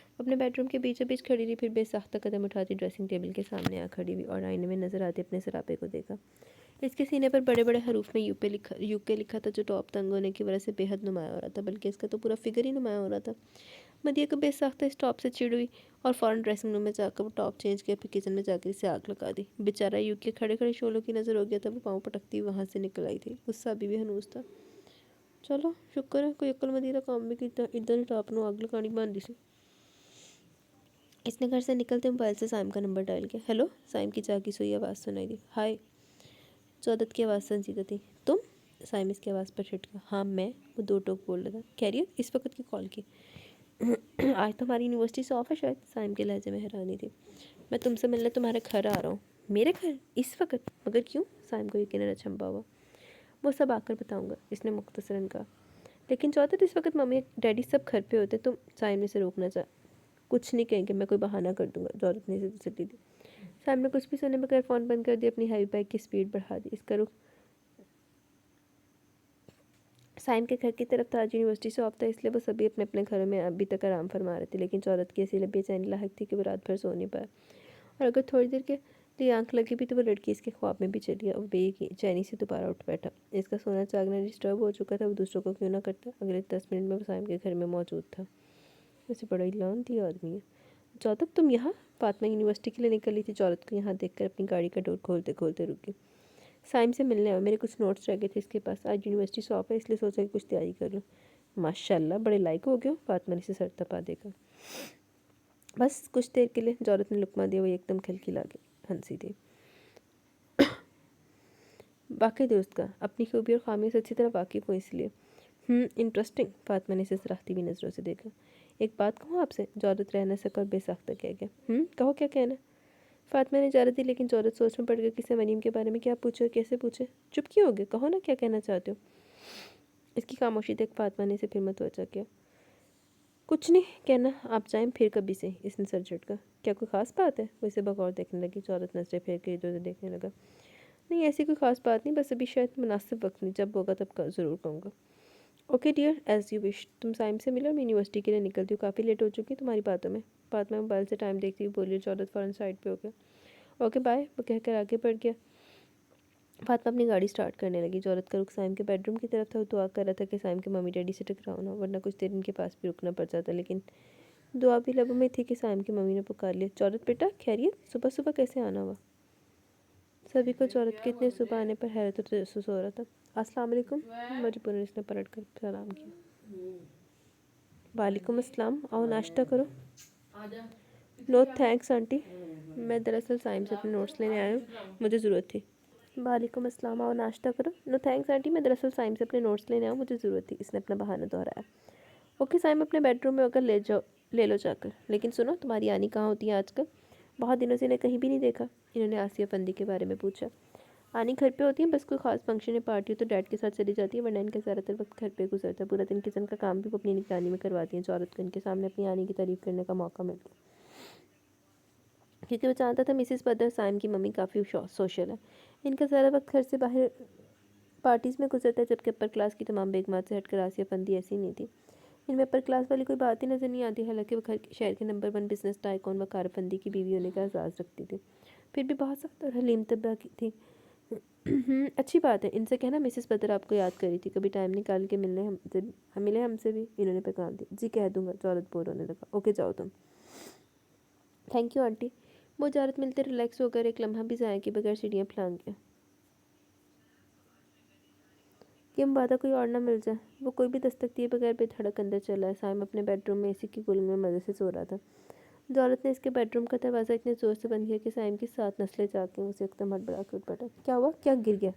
وہ اپنے بیڈ روم کے بیچوں بیچ کھڑی رہی، پھر بے ساختہ قدم اٹھاتی ڈریسنگ ٹیبل کے سامنے آ کھڑی ہوئی اور آئینے میں نظر آتے اپنے سراپے کو دیکھا۔ اس کے سینے پر بڑے بڑے حروف میں یو کے لکھا تھا، جو ٹاپ تنگ ہونے کی وجہ سے بے حد نمایاں ہو رہا تھا، بلکہ اس کا تو پورا فگر ہی نمایاں ہو رہا تھا۔ مدیہ کو بے ساختہ اس ٹاپ سے چڑ ہوئی اور فوراً ڈریسنگ روم میں جا کر وہ ٹاپ چینج کیا، پھر کچن میں جا کر اسے آگ لگا دی۔ بیچارہ یو کے کھڑے کھڑے شعلوں کی نظر ہو گیا تھا، وہ پاؤں پٹکتی ہوئی وہاں سے نکل آئی تھی، غصہ ابھی بھی ہنوز تھا۔ چلو شکر ہے کوئی عقل مدیرہ کام بھی کیتا، ادھر ہی ٹاپ نو آگ لگانی بن دی سی۔ اس نے گھر سے نکلتے موبائل سے سائم کا نمبر ڈائل کیا۔ ہیلو، سائم کی جاگی سوئی آواز سنائی دی۔ ہائے، جودت کی آواز سنجیدہ تھی۔ تم؟ سائم اس کی آواز پر چھٹکا۔ ہاں میں، وہ دو ٹوک بول رہا تھا۔ خیریت؟ اس وقت کی کال کی؟ آج تو ہماری یونیورسٹی سے آف ہے شاید، سائم کے لہجے میں حیرانی تھی۔ میں تم سے ملنے تمہارے گھر آ رہا ہوں۔ میرے گھر؟ اس وقت؟ مگر کیوں؟ سائم کو یقیناً اچنبھا ہوا۔ وہ سب آ کر بتاؤں گا، اس نے مختصراً کہا۔ لیکن جودت، اس وقت ممی ڈیڈی سب گھر پہ ہوتے، تم؟ سائم نے اسے روکنا چاہا۔ کچھ نہیں کہیں گے، میں کوئی بہانہ کر دوں گا، جودت نے اسے تسلی دی۔ سائم نے کچھ بھی سنے بغیر فون بند کر دیا، اپنی ہیوی بائک کی سپیڈ بڑھا دی۔ اس کا رخ سائم کے گھر کی طرف تھا۔ آج یونیورسٹی سے آف تھا، اس لیے وہ سبھی اپنے اپنے گھروں میں ابھی تک آرام فرما رہے تھے، لیکن جودت کی ایسی بے چینی لاحق تھی کہ وہ رات بھر سو نہیں پایا، اور اگر تھوڑی دیر کے لیے آنکھ لگی بھی تو وہ لڑکی اس کے خواب میں بھی چلی اور بے چینی سے دوبارہ اٹھ بیٹھا۔ اس کا سونا جاگنا ڈسٹرب ہو چکا تھا، وہ دوسروں کو کیوں نہ کرتا۔ اگلے 10 منٹ میں وہ سائم کے گھر میں موجود تھا۔ ویسے بڑا ہی لعنتی آدمی ہے۔ جودت، تم یہاں؟ فاطمہ یونیورسٹی کے لیے نکلی تھی، جودت کو یہاں دیکھ کر اپنی گاڑی کا ڈور کھولتے کھولتے رک گئی۔ سائم سے ملنے آؤ، میرے کچھ نوٹس رہ گئے تھے اس کے پاس، آج یونیورسٹی سے آف ہے، اس لیے سوچا کہ کچھ تیاری کر لوں۔ ماشاء اللہ، بڑے لائق ہو گئے ہو، فاطمہ نے اسے سر تپا دیکھا۔ بس کچھ دیر کے لیے، جودت نے لقمہ دیا، وہ ایک دم کھلکھلا کے ہنسی تھی۔ واقعی درست کا، اپنی خوبی اور خامیوں سے اچھی طرح واقف ہوں اس لیے۔ انٹرسٹنگ، فاطمہ نے اسے سراہتی ہوئی نظروں سے دیکھا۔ ایک بات کہوں آپ سے؟ جورت رہ نہ سکا اور بے ساختہ کہہ گیا۔ کہو کیا کہنا؟ فاطمہ نے اجازت دی، لیکن جورت سوچ میں پڑ گیا کہ اسے مریم کے بارے میں کیا پوچھے اور کیسے پوچھے۔ چپ کیوں ہو گئے؟ کہو نا کیا کہنا چاہتے ہو۔ اس کی خاموشی دیکھ فاطمہ نے اسے پھر متوجہ کیا۔ کچھ نہیں کہنا، آپ جائیں پھر کبھی سے، اس نے سر جھٹکا۔ کیا کوئی خاص بات ہے؟ وہ اسے بغور دیکھنے لگی۔ جورت نظریں پھیر کے ادھر ادھر دیکھنے لگا۔ نہیں ایسی کوئی خاص بات نہیں، بس ابھی شاید مناسب وقت نہیں، جب ہوگا تب ضرور کہوں گا۔ Okay dear, as you wish. تم سائم سے ملو، میں یونیورسٹی کے لیے نکلتی ہوں، کافی لیٹ ہو چکی تمہاری باتوں میں۔ فاطمہ موبائل سے ٹائم دیکھتی ہوئی بولی۔ جورت فوراً سائڈ پہ ہو گیا۔ اوکے بائے، وہ کہہ کر آگے بڑھ گیا۔ فاطمہ اپنی گاڑی سٹارٹ کرنے لگی۔ جورت کا رخ سائم کے بیڈ روم کی طرف تھا۔ وہ دعا کر رہا تھا کہ سائم کے ممی ڈیڈی سے ٹکراؤ نہ، ورنہ کچھ دیر ان کے پاس بھی رکنا پڑ جاتا، لیکن دعا بھی لبوں میں تھی کہ سائم کی ممی نے پکار لیا۔ جورت بیٹا خیریت؟ صبح صبح کیسے آنا ہوا؟ سبھی کو جورت کے اتنے صبح آنے پر حیرت اور تجسس ہو رہا تھا۔ السلام علیکم، مجبوراً اس نے پلٹ کر سلام کیا۔ وعلیکم السلام، آؤ ناشتہ کرو۔ نو تھینکس آنٹی، میں دراصل سائم سے اپنے نوٹس لینے آیا ہوں، مجھے ضرورت تھی۔ وعلیکم السلام، آؤ ناشتہ کرو۔ نو تھینکس آنٹی، میں دراصل سائم سے اپنے نوٹس لینے آیا ہوں، مجھے ضرورت تھی، اس نے اپنا بہانہ دہرایا۔ اوکے سائم، اپنے بیڈ روم میں ہو کر لے لو جا کر۔ لیکن سنو، تمہاری آنی کہاں ہوتی ہے آج کل؟ بہت دنوں سے انہیں کہیں بھی نہیں دیکھا۔ انہوں نے آسیہ فندی کے بارے میں پوچھا۔ آنی گھر پہ ہوتی ہیں، بس کوئی خاص فنکشن یا پارٹی ہو تو ڈیڈ کے ساتھ چلی جاتی ہے، ورنہ ان کا زیادہ تر وقت گھر پہ گزرتا ہے۔ پورا دن کچن کا کام بھی وہ اپنی نگرانی میں کرواتی ہیں۔ جورت کو ان کے سامنے اپنی آنی کی تعریف کرنے کا موقع مل گیا، کیونکہ وہ جانتا تھا مسز بدر سائم کی ممی کافی سوشل ہے۔ ان کا زیادہ وقت گھر سے باہر پارٹیز میں گزرتا ہے، جبکہ اپر کلاس کی تمام بیگمات سے ہٹ کر آسیہ فندی ایسی نہیں تھی۔ ان میں اپر کلاس والی کوئی بات ہی نظر نہیں آتی، حالانکہ وہ شہر کے نمبر 1 بزنس ٹائکون وقار فندی کی بیوی ہونے کا اعزاز رکھتی تھی، پھر بھی بہت سخت اور حلیم طبع کی تھی۔ اچھی بات ہے، ان سے کہنا مسز بدر آپ کو یاد کری تھی، کبھی ٹائم نکال کے ملے ہم سے بھی، انہوں نے پیغام دی۔ جی کہہ دوں گا، جورت بور ہونے لگا۔ اوکے جاؤ تم۔ Thank you aunty. وہ جورت ملتے ریلیکس ہو کر ایک لمحہ بھی ضائع کے بغیر سیڑھیاں پھلانگ گیا کہ مبادہ کوئی اور نہ مل جائے۔ وہ کوئی بھی دستک دیے بغیر بے دھڑک اندر چلا ہے۔ سائم اپنے بیڈ روم میں اے سی کی کولنگ میں مزے سے سو رہا تھا۔ جورت نے اس کے بیڈ روم کا دروازہ اتنے زور سے بند کیا کہ سائم کی 7 نسلیں جاگ گئیں۔ اسے ایک دم ہڑبڑا کے اٹھ بیٹھا۔ کیا ہوا؟ کیا گر گیا؟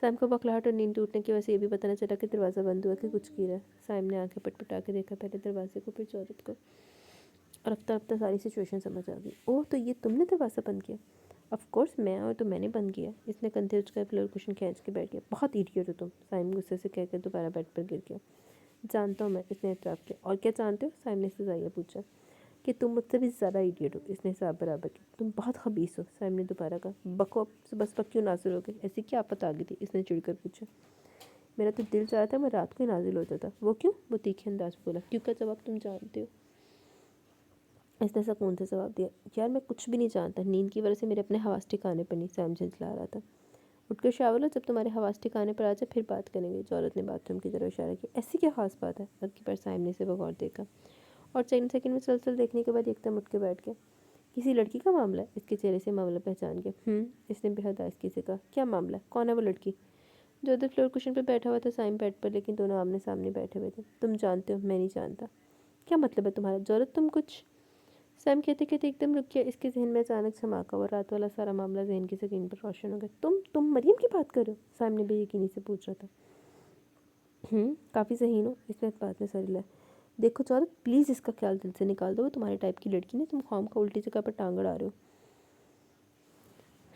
سائم کو بخلاہٹ اور نیند ٹوٹنے کی وجہ سے یہ بھی پتہ نہ چلا کہ دروازہ بند ہوا کہ کچھ گرا۔ سائم نے آنکھیں پٹ پٹا کے دیکھا، پہلے دروازے کو پھر جورت کو، اور رفتہ رفتہ ساری سچویشن سمجھ آ گئی۔ اوہ، تو یہ تم نے دروازہ بند کیا؟ آف کورس میں اور تو میں نے بند کیا۔ اس نے کندھے اچکا پلو کشن کھینچ کے بیٹھ گیا۔ بہت ایڈیٹ ہو تم، سائم غصے سے کہہ کر دوبارہ بیڈ پر گر گیا۔ جانتا ہوں میں، اس نے اعتراف کیا۔ اور کیا جانتے ہو؟ سائم نے سزائیہ پوچھا۔ کہ تم مجھ سے بھی زیادہ ایڈیٹ ہو، اس نے حساب برابر کیا۔ تم بہت خبیث ہو، سائم نے دوبارہ کہا۔ بکو بس وقت کیوں نازل ہو گئی؟ ایسی کیا آفت آ گئی تھی؟ اس نے چڑھ کر پوچھا۔ میرا تو دل چاہتا تھا میں رات کو ہی نازل ہو جاتا۔ وہ کیوں؟ وہ تیکھے انداز میں بولا۔ کیوں کا جواب تم جانتے ہو، اس نے سکون سے جواب دیا۔ یار میں کچھ بھی نہیں جانتا، نیند کی وجہ سے میرے اپنے حواس ٹھکانے پر نہیں، سائم جھنجھلا رہا تھا۔ اٹھ کر شاور لو، جب تمہارے حواس ٹھکانے پر آ جائے پھر بات کریں گے۔ جورت نے باتھ روم کی طرف اشارہ کیا۔ ایسی کیا خاص بات ہے؟ اب کی بار سائم نے اسے بغور دیکھا، اور چند سیکنڈ مسلسل دیکھنے کے بعد ایک دم اٹھ کے بیٹھ گیا۔ کسی لڑکی کا معاملہ ہے؟ اس کے چہرے سے معاملہ پہچان گیا۔ اس نے بے حد آہستگی سے کہا۔ کیا معاملہ ہے؟ کون ہے وہ لڑکی؟ جو ادھر فلور کشن پہ بیٹھا ہوا تھا، سائم بیڈ پر، لیکن دونوں آمنے سامنے بیٹھے ہوئے تھے۔ تم جانتے ہو، میں نہیں جانتا۔ کیا مطلب ہے تمہارا؟ جورت تم کچھ، سائم کہتے کہتے ایک دم رک گیا۔ اس کے ذہن میں اچانک سماکا اور رات والا سارا معاملہ ذہن کی سکرین پر روشن ہو گیا۔ تم مریم کی بات کر رہے ہو؟ سائم نے بے یقینی سے پوچھ رہا تھا۔ کافی ذہین ہو، اس نے بات میں سر ہلایا۔ دیکھو جورت، پلیز اس کا خیال دل سے نکال دو، وہ تمہارے ٹائپ کی لڑکی نہیں، تم خام کا الٹی جگہ پر ٹانگ اڑا رہے ہو۔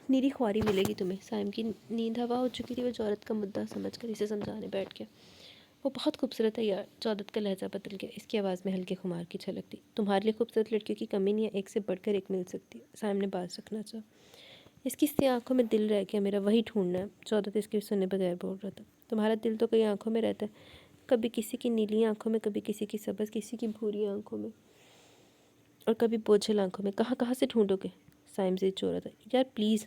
نیری خواری ملے گی تمہیں۔ سائم کی نیند ہوا ہو چکی تھی، وہ جورت کا مدعا سمجھ کر اسے سمجھانے بیٹھ گیا۔ وہ بہت خوبصورت ہے یار۔ جورت کا لہجہ بدل گیا، اس کی آواز میں ہلکے خمار کی جھلک تھی۔ تمہارے لیے خوبصورت لڑکیوں کی کمی نہیں ہے، ایک سے بڑھ کر ایک مل سکتی ہے۔ سائم نے بات رکھنا چاہا۔ اس کی سی آنکھوں میں دل رہ گیا میرا، وہی ڈھونڈنا ہے۔ جورت اس کے سنے بغیر بول رہا تھا۔ تمہارا دل تو کئی آنکھوں میں رہتا ہے، کبھی کسی کی نیلی آنکھوں میں، کبھی کسی کی سبز، کسی کی بھوری آنکھوں میں، اور کبھی بوجھل آنکھوں میں۔ کہاں کہاں سے ڈھونڈو گے؟ سائم سے چو رہا تھا۔ یار پلیز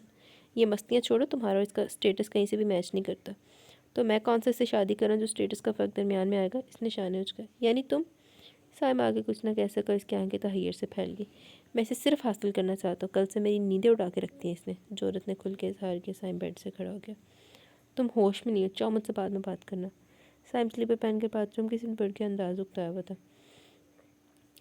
یہ مستیاں چھوڑو، تمہارا اور اس کا اسٹیٹس کہیں سے بھی میچ نہیں کرتا، تو میں کون سے اس سے شادی کروں جو اسٹیٹس کا فرق درمیان میں آئے گا؟ اس نے شانے اچکا۔ یعنی تم؟ سائم آگے کچھ نہ کہہ سکا، اس کی آنکھیں تحیر سے پھیل گئی۔ میں اسے صرف حاصل کرنا چاہتا ہوں، کل سے میری نیندیں اڑا کے رکھتی ہیں اس نے۔ جورت نے کھل کے اظہار کیا۔ سائم بیڈ سے کھڑا ہو گیا۔ تم ہوش میں نہیں ہو، چاہو مجھ سے بعد میں بات کرنا۔ سائم سلیپر پہن کے باتھ روم کی سمت بڑھ کے انداز اکتایا ہوا تھا۔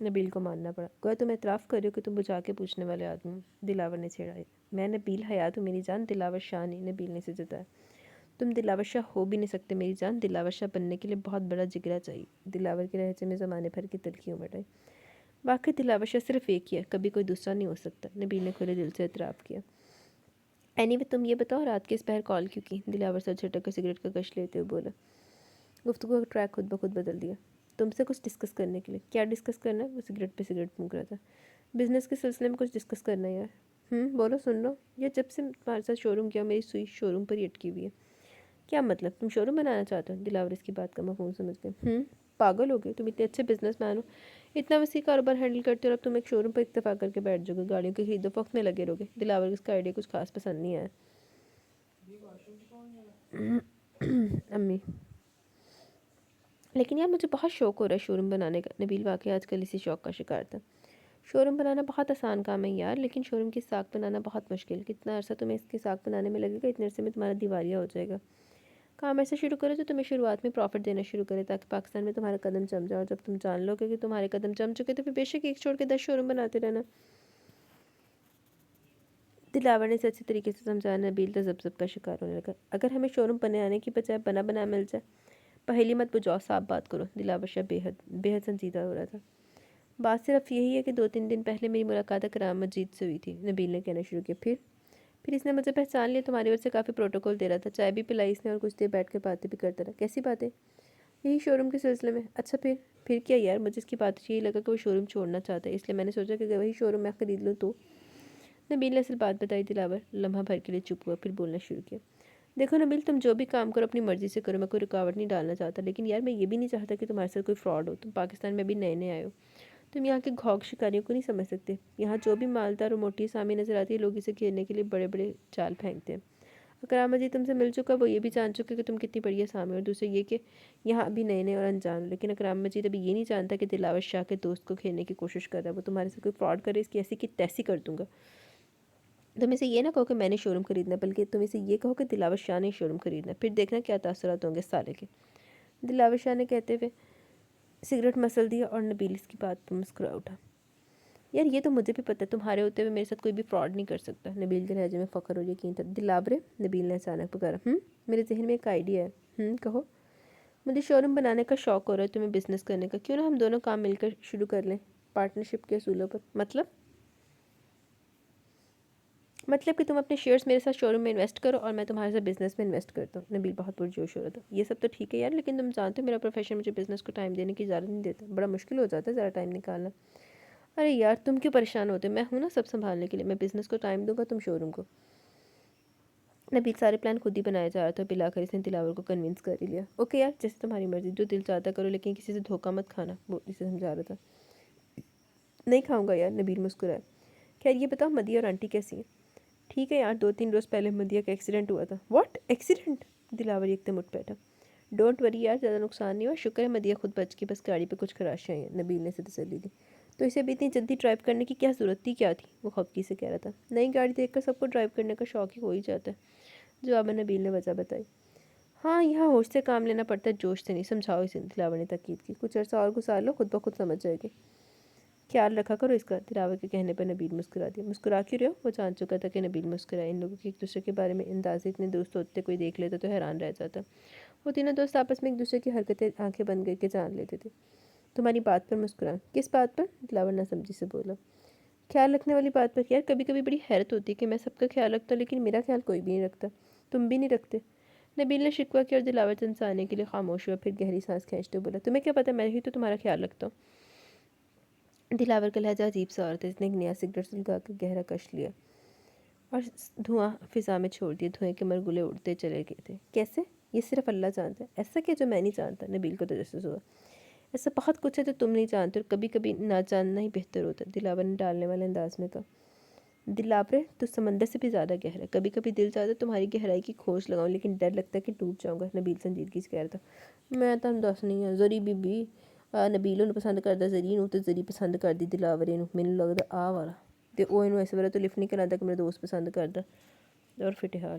نبیل کو ماننا پڑا۔ گویا تم اعتراف کر رہے ہو کہ تم بجا کے پوچھنے والے آدمی ہو، دلاور نے چھیڑا۔ میں نبیل حیات ہوں میری جان، دلاور شاہ نہیں، نبیل نے اسے جتایا۔ تم دلاور شاہ ہو بھی نہیں سکتے میری جان، دلاور شاہ بننے کے لیے بہت بڑا جگرا چاہیے۔ دلاور کے لہجے میں زمانے بھر کی تلخی امڑ آئی۔ واقعی دلاور شاہ صرف ایک ہی ہے، کبھی کوئی دوسرا نہیں ہو سکتا، نبیل نے کھلے دل سے اعتراف کیا۔ اینی وے تم یہ بتاؤ رات کے اس پہر کال کیوں کی؟ دلاور سر جھٹک کر سگریٹ کا کش لیتے ہوئے بولا۔ گفتگو کا ٹریک خود بخود بدل دیا۔ تم سے کچھ ڈسکس کرنے کے لیے۔ کیا ڈسکس کرنا ہے؟ وہ سگریٹ پہ سگریٹ پھونک رہا تھا۔ بزنس کے سلسلے میں کچھ ڈسکس کرنا ہے یار۔ بولو سن لو۔ یہ جب سے تمہارے ساتھ شو روم کیا میری سوئی شو روم پر ہی اٹکی ہوئی ہے۔ کیا مطلب؟ تم شو روم بنانا چاہتے ہو؟ دلاور اس کی بات کا مفہوم سمجھ گئے۔ پاگل ہو گئے؟ تم اتنے اچھے بزنس مین ہو، اتنا وسیع کاروبار ہینڈل کرتے ہو، اور اب تم ایک شو روم پر اتفاق کر کے بیٹھ جاؤ گے، گاڑیوں کے خرید و فروخت میں لگے رہو گے۔ دلاور کو اس کا آئیڈیا کچھ خاص پسند نہیں آیا۔ امی لیکن یار مجھے بہت شوق ہو رہا ہے شو روم بنانے کا۔ نبیل واقعی آج کل اسی شوق کا شکار تھا۔ شو روم بنانا بہت آسان کام ہے یار، لیکن شو روم کی ساکھ بنانا بہت مشکل۔ کتنا عرصہ تمہیں اس کی ساکھ بنانے میں لگے گا؟ اتنے عرصے میں تمہارا دیوالیہ ہو جائے گا۔ کام ایسے شروع کرو تو تمہیں شروعات میں پروفٹ دینا شروع کرے، تاکہ پاکستان میں تمہارا قدم جم جائے، اور جب تم جان لو کہ تمہارے قدم جم چکے تو پھر بے شک ایک چھوڑ کے 10 شو روم بناتے رہنا۔ دلاور نے اسے اچھے طریقے سے سمجھایا۔ نبیل تذبذب کا شکار ہونے لگا۔ اگر ہمیں شو روم بنانے کی بجائے بنا بنا مل جائے؟ پہلی مت بجاؤ، صاف بات کرو۔ دلاور شاہ بے حد سنجیدہ ہو رہا تھا۔ بات صرف یہی ہے کہ 2-3 دن پہلے میری ملاقات کرام مجید سے ہوئی تھی، نبیل نے کہنا شروع کیا۔ پھر اس نے مجھے پہچان لیا، تمہاری وجہ سے کافی پروٹوکول دے رہا تھا، چائے بھی پلائی اس نے، اور کچھ دیر بیٹھ کر باتیں بھی کرتا رہا۔ کیسی باتیں؟ یہی شو روم کے سلسلے میں۔ اچھا پھر کیا یار؟ مجھے اس کی بات یہی لگا کہ وہ شو روم چھوڑنا چاہتا ہے، اس لیے میں نے سوچا کہ وہی شو روم میں خرید لوں تو۔ نبیل نے اصل بات بتائی۔ دلاور لمحہ بھر کے لیے چپ ہوا، پھر بولنا شروع کیا۔ دیکھو نبیل، تم جو بھی کام کرو اپنی مرضی سے کرو، میں کوئی رکاوٹ نہیں ڈالنا چاہتا، لیکن یار میں یہ بھی نہیں چاہتا کہ تمہارے ساتھ کوئی فراڈ ہو۔ تم پاکستان میں بھی نئے نئے آئے ہو، تم یہاں کے گھوگ شکاریوں کو نہیں سمجھ سکتے۔ یہاں جو بھی مالدار اور موٹی اسامی نظر آتی ہے، لوگ اسے گھیرنے کے لیے بڑے بڑے جال پھینکتے ہیں۔ اکرام مجید تم سے مل چکا، وہ یہ بھی جان چکا کہ تم کتنی بڑی اسامی ہو، اور دوسرے یہ کہ یہاں ابھی نئے نئے اور انجان ہو۔ لیکن اکرام مجید ابھی یہ نہیں جانتا کہ دلاور شاہ کے دوست کو گھیرنے کی کوشش کر رہا ہے، وہ تمہارے سے کوئی فراڈ کرے، اس کی ایسی کی تیسی کر دوں گا۔ تم اسے یہ نہ کہو کہ میں نے شو روم خریدنا، بلکہ تم اسے یہ کہو کہ دلاور شاہ نے شو روم خریدنا، پھر دیکھنا کیا تاثرات ہوں گے سالے کے۔ دلاور شاہ نے کہتے ہوئے سگریٹ مسل دیا، اور نبیل اس کی بات پر مسکرا اٹھا۔ یار یہ تو مجھے بھی پتہ ہے، تمہارے ہوتے ہوئے میرے ساتھ کوئی بھی فراڈ نہیں کر سکتا۔ نبیل کے لہجے میں فخر اور یقین تھا۔ دلاورے، نبیل نے اچانک پکارا۔ میرے ذہن میں ایک آئیڈیا ہے۔ کہو۔ مجھے شو روم بنانے کا شوق ہو رہا ہے، تمہیں بزنس کرنے کا، کیوں نہ ہم دونوں کام مل کر شروع کر لیں، پارٹنرشپ کے اصولوں پر۔ مطلب کہ تم اپنے شیئرز میرے ساتھ شو روم میں انویسٹ کرو، اور میں تمہارے ساتھ بزنس میں انویسٹ کرتا ہوں۔ نبیل بہت پرجوش ہو رہا تھا۔ یہ سب تو ٹھیک ہے یار، لیکن تم جانتے ہو میرا پروفیشن مجھے بزنس کو ٹائم دینے کی اجازت نہیں دیتا، بڑا مشکل ہو جاتا ہے ذرا ٹائم نکالنا۔ ارے یار تم کیوں پریشان ہوتے؟ میں ہوں نا سب سنبھالنے کے لیے، میں بزنس کو ٹائم دوں گا، تم شو روم کو۔ نبیل سارے پلان خود ہی بنایا جا رہا تھا، بلا کر اس نے دلاور کو کنونس کر ہی لیا۔ اوکے یار، جیسے تمہاری مرضی، جو دل چاہتا کرو، لیکن کسی سے دھوکہ مت کھانا، وہ اسے سمجھا رہا تھا۔ نہیں کھاؤں گا یار، نبیل مسکرایا۔ خیر یہ بتاؤ مدیہ اور آنٹی کیسی ہیں؟ ٹھیک ہے یار، 2-3 روز پہلے مدیہ کا ایکسیڈنٹ ہوا تھا۔ What accident? دلاور ایک دم اٹھ بیٹھا۔ ڈونٹ وری یار، زیادہ نقصان نہیں ہوا، شکر ہے مدیہ خود بچ گئی، بس گاڑی پہ کچھ خراشیاں ہیں۔ نبیل نے اسے تسلی دی۔ تو اسے ابھی اتنی جلدی ڈرائیو کرنے کی کیا ضرورت تھی؟ کیا تھی؟ وہ خفگی سے کہہ رہا تھا۔ نئی گاڑی دیکھ کر سب کو ڈرائیو کرنے کا شوق ہی ہو ہی جاتا ہے، جواب نبیل نے وجہ بتائی۔ ہاں یہاں ہوش سے کام لینا پڑتا ہے، جوش سے نہیں، سمجھاؤ اسے، دلاور نے تاکید کی۔ کچھ عرصہ اور گزار لو، خود بخود سمجھ جائے گی۔ خیال رکھا کرو اس کا، دلاور کے کہنے پر نبیل مسکرا دیا۔ مسکرا کیوں رہے ہو؟ وہ جان چکا تھا کہ نبیل مسکرائے، ان لوگوں کے ایک دوسرے کے بارے میں اندازے اتنے درست ہوتے، کوئی دیکھ لیتا تو حیران رہ جاتا۔ وہ تینوں دوست آپس میں ایک دوسرے کی حرکتیں آنکھیں بند کر کے جان لیتے تھے۔ تمہاری بات پر مسکرا۔ کس بات پر؟ دلاور نہ سمجھی سے بولا۔ خیال رکھنے والی بات پر یار، کبھی کبھی بڑی حیرت ہوتی ہے کہ میں سب کا خیال رکھتا ہوں، لیکن میرا خیال کوئی بھی نہیں رکھتا، تم بھی نہیں رکھتے۔ نبیل نے شکوہ کیا، اور دلاور چند ثانیے کے لیے خاموش ہوا، پھر گہری سانس کھینچتے ہوئے بولا۔ تمہیں کیا پتہ، میں ہی تو تمہارا خیال رکھتا ہوں۔ دلاور کا لہجہ عجیب سا اور تھا، اس نے ایک نیا سگریٹ سلگا کر گہرا کش لیا اور دھواں فضا میں چھوڑ دیا۔ دھوئیں کے مرگلے اڑتے چلے گئے تھے۔ کیسے؟ یہ صرف اللہ جانتا ہے۔ ایسا کیا جو میں نہیں جانتا؟ نبیل کو تجسس ہوا۔ ایسا بہت کچھ ہے جو تم نہیں جانتے، اور کبھی کبھی نہ جاننا ہی بہتر ہوتا ہے، دلاور نے ڈالنے والے انداز میں کہا۔ دلاورے، تو سمندر سے بھی زیادہ گہرا ہے، کبھی کبھی دل چاہتا ہے تمہاری گہرائی کی کھوج لگاؤں، لیکن ڈر لگتا ہے کہ ڈوب جاؤں گا۔ نبیل سنجیدگی سے کہہ رہا تھا۔ میں تم دس نہیں ہے زری بی بی نبیلوں نے پسند کردا زری نو، تے زری پسند کردی دلاورے نو، مینوں لگدا آ والا تے او اینوں اس ویلے تو لفٹ نہیں کراتا کہ میرا دوست پسند کردا۔ اور فٹحال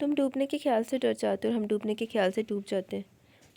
تم ڈوبنے کے خیال سے ڈر جاتے ہو، اور ہم ڈوبنے کے خیال سے ڈوب جاتے ہیں۔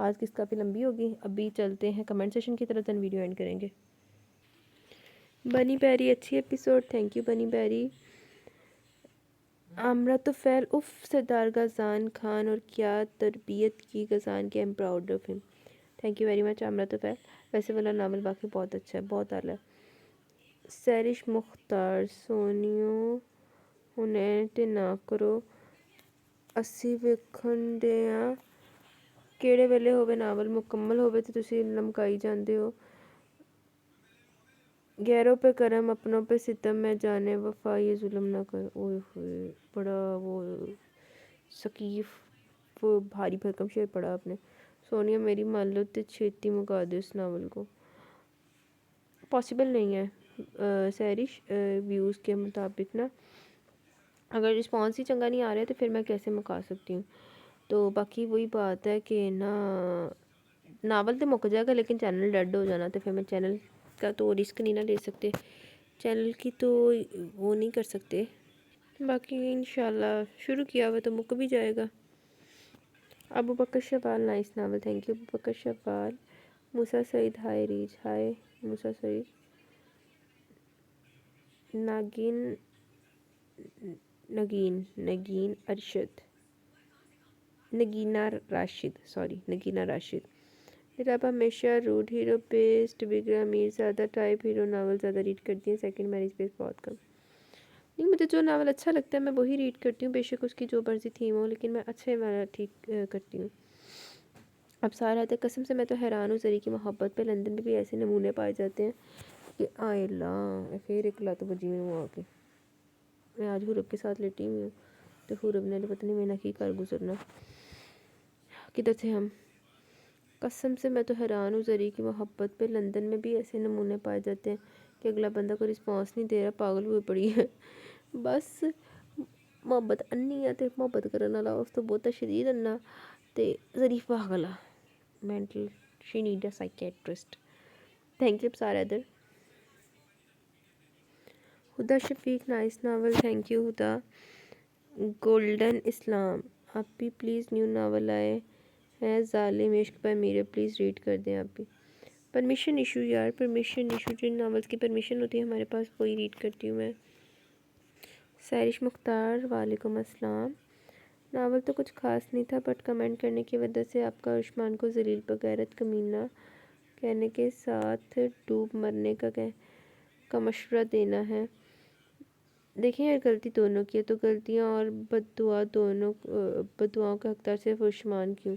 آج کس کافی لمبی ہوگی. ابھی چلتے ہیں کمنٹ سیشن کی طرف، دین ویڈیو اینڈ کریں گے. بنی پیری اچھی ایپیسوڈ، تھینک یو بنی پیری. امرت فیل اف سردار غازان خان اور کیا تربیت کی غازان کی، ایم پراؤڈ آف ہم. تھینک یو ویری مچ امرت فیل. ویسے والا ناول باقی بہت اچھا ہے، بہت اعلیٰ. سیرش مختار سونیو ہنر تے نہ کرو اسی ویکھن ڈیاں کیڑے ویلے ہوਵੇ ناول مکمل ہوਵੇ ਤੇ ਤੁਸੀਂ ਲਮਕਾਈ ਜਾਂਦੇ ਹੋ. غیروں پہ کرم اپنوں پہ ستم میں جانے وفا یہ ظلم نہ کر. اوئے ہوئے بڑا وہ سکیف وہ بھاری بھرکم شعر پڑھا آپ نے. سونیا میری مان لو تے چھیتی مکا دے اس ناول کو. پاسبل نہیں ہے سیرش ویوز کے مطابق نا، اگر رسپانس ہی چنگا نہیں آ رہا ہے تو پھر میں کیسے مکا سکتی ہوں. تو باقی وہی بات ہے کہ نا ناول تو مک جائے گا لیکن چینل ڈیڈ ہو جانا، تو پھر میں چینل کا تو رسک نہیں نہ لے سکتے، چینل کی تو وہ نہیں کر سکتے. باقی انشاءاللہ شروع کیا ہوا تو مک بھی جائے گا. ابو بکر شوال نائس ناول، تھینک یو ابو بکر شوال. موسیٰ سعید ہائے ریج، ہائے موسیٰ سعید. نگین ارشد، نگینہ راشد. پھر آپ ہمیشہ روڈ ہیرو بیسڈ بگرا میر زیادہ ٹائپ ہیرو ناول زیادہ ریڈ کرتی ہیں، سیکنڈ میرج بیس بہت کم. نہیں، مجھے جو ناول اچھا لگتا ہے میں وہی ریڈ کرتی ہوں، بے شک اس کی جو مرضی تھیم ہو، لیکن میں اچھے والا ٹھیک کرتی ہوں. اب سارا آتا ہے قسم سے میں تو حیران ہوں زری کی محبت پہ. لندن میں بھی ایسے نمونے پائے جاتے ہیں کہ آئے اللہ پھر ایک لت بجی میں آ کے. میں آج حورب کے ساتھ لیٹی ہوئی ہوں تو حورب نے پتہ نہیں میرا کی کر گزرنا. کدھر تھے ہم؟ قسم سے میں تو حیران ہوں زری کی محبت پہ. لندن میں بھی ایسے نمونے پائے جاتے ہیں کہ اگلا بندہ کوئی رسپانس نہیں دے رہا، پاگل ہوئے پڑی ہے. بس محبت انی ہے تے محبت کرن والا اس تو بہت شدید انا تے ظریف پاگل آ mental. She need a psychiatrist. Thank you Sara ادر. Huda Shafiq nice novel, thank you Huda. Golden اسلام آپ بھی پلیز نیو ناول آئے ہیں ظالم عشق پہ میرے، پلیز ریڈ کر دیں آپ بھی. پرمیشن ایشو یار، پرمیشن ایشو. جن ناولس کی پرمیشن ہوتی ہے ہمارے پاس وہی ریڈ کرتی ہوں میں. سیرش مختار وعلیکم السلام. ناول تو کچھ خاص نہیں تھا بٹ کمنٹ کرنے کی وجہ سے آپ کا عثمان کو ذلیل بغیرت کمینہ کہنے کے ساتھ ڈوب مرنے کا مشورہ دینا ہے. دیکھیں یار غلطی دونوں کی ہے تو غلطیاں اور بددعاؤں کا حقدار صرف عثمان کیوں؟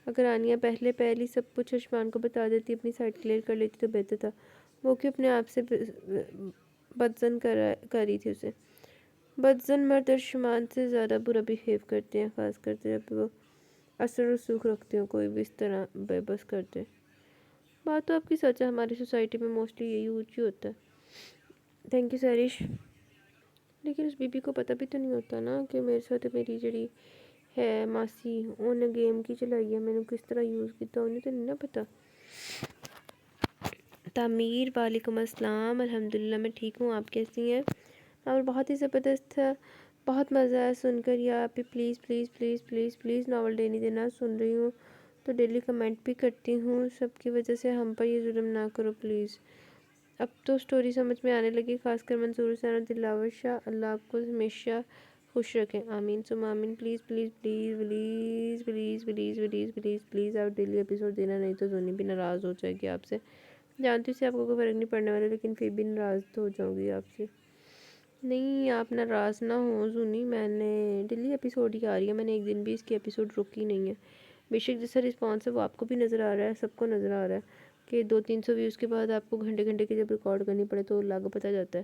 اگر آنیا پہلی سب کچھ عثمان کو بتا دیتی، اپنی سائڈ کلیئر کر لیتی تو بہتر تھا. وہ کیوں اپنے آپ سے بدزن کر رہی تھی اسے. بدزن مرد عثمان سے زیادہ برا بیہیو کرتے ہیں، خاص کرتے جب وہ اثر رسوخ رکھتے ہوں، کوئی بھی اس طرح بے بس کرتے. بات تو آپ کی سچ ہے، ہماری سوسائٹی میں موسٹلی یہی ہی ہوتا ہے. تھینک یو سیرش. لیکن اس بی بی کو پتہ بھی تو نہیں ہوتا نا کہ میرے ساتھ میری جڑی ہے ماسی انہیں گیم کی چلائی ہے، میں نے کس طرح یوز کیتا انہیں تو نہیں نا پتہ. تعمیر وعلیکم السلام. الحمدللہ میں ٹھیک ہوں، آپ کیسی ہیں؟ اور بہت ہی زبردست تھا، بہت مزہ آیا سن کر. یا آپ بھی please please please please please novel day نہیں دینا. سن رہی ہوں تو ڈیلی کمنٹ بھی کرتی ہوں، سب کی وجہ سے ہم پر یہ ظلم نہ کرو پلیز. اب تو سٹوری سمجھ میں آنے لگی، خاص کر منصور حسین اور دلاور شاہ. اللہ آپ کو ہمیشہ خوش رکھیں، آمین ثم آمین. Please please please please please please please please please آپ ڈیلی ایپیسوڈ دینا، نہیں تو زونی بھی ناراض ہو جائے گی آپ سے. جانتی ہوں سے آپ کو کوئی فرق نہیں پڑنے والا، لیکن پھر بھی ناراض تو ہو جاؤں گی آپ سے. نہیں آپ ناراض نہ ہوں زونی، میں نے ڈیلی ایپیسوڈ ہی آ رہی ہے، میں نے ایک دن بھی اس کی ایپیسوڈ روکی نہیں ہے. بے شک جیسا رسپانس ہے وہ آپ کو بھی نظر آ رہا ہے، سب کو نظر آ رہا ہے کہ 200-300 ویوز کے بعد آپ کو گھنٹے گھنٹے کی جب ریکارڈ کرنی پڑے تو لگ پتہ جاتا ہے.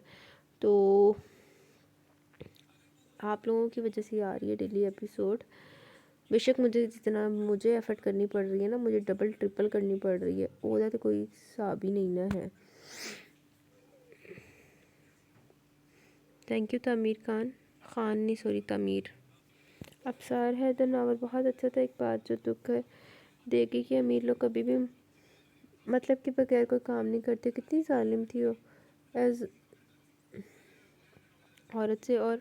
تو آپ لوگوں کی وجہ سے آ رہی ہے ڈیلی ایپیسوڈ. بے شک مجھے جتنا مجھے ایفرٹ کرنی پڑ رہی ہے نا، مجھے ڈبل ٹرپل کرنی پڑ رہی ہے، وہ تو کوئی حساب ہی نہیں نا ہے. تھینک یو تعمیر تعمیر. ابصار حیدر ناول بہت اچھا تھا. ایک بات جو دکھ ہے دے گی کہ امیر لوگ کبھی بھی مطلب کے بغیر کوئی کام نہیں کرتے. کتنی ظالم تھی وہ ایز عورت سے. اور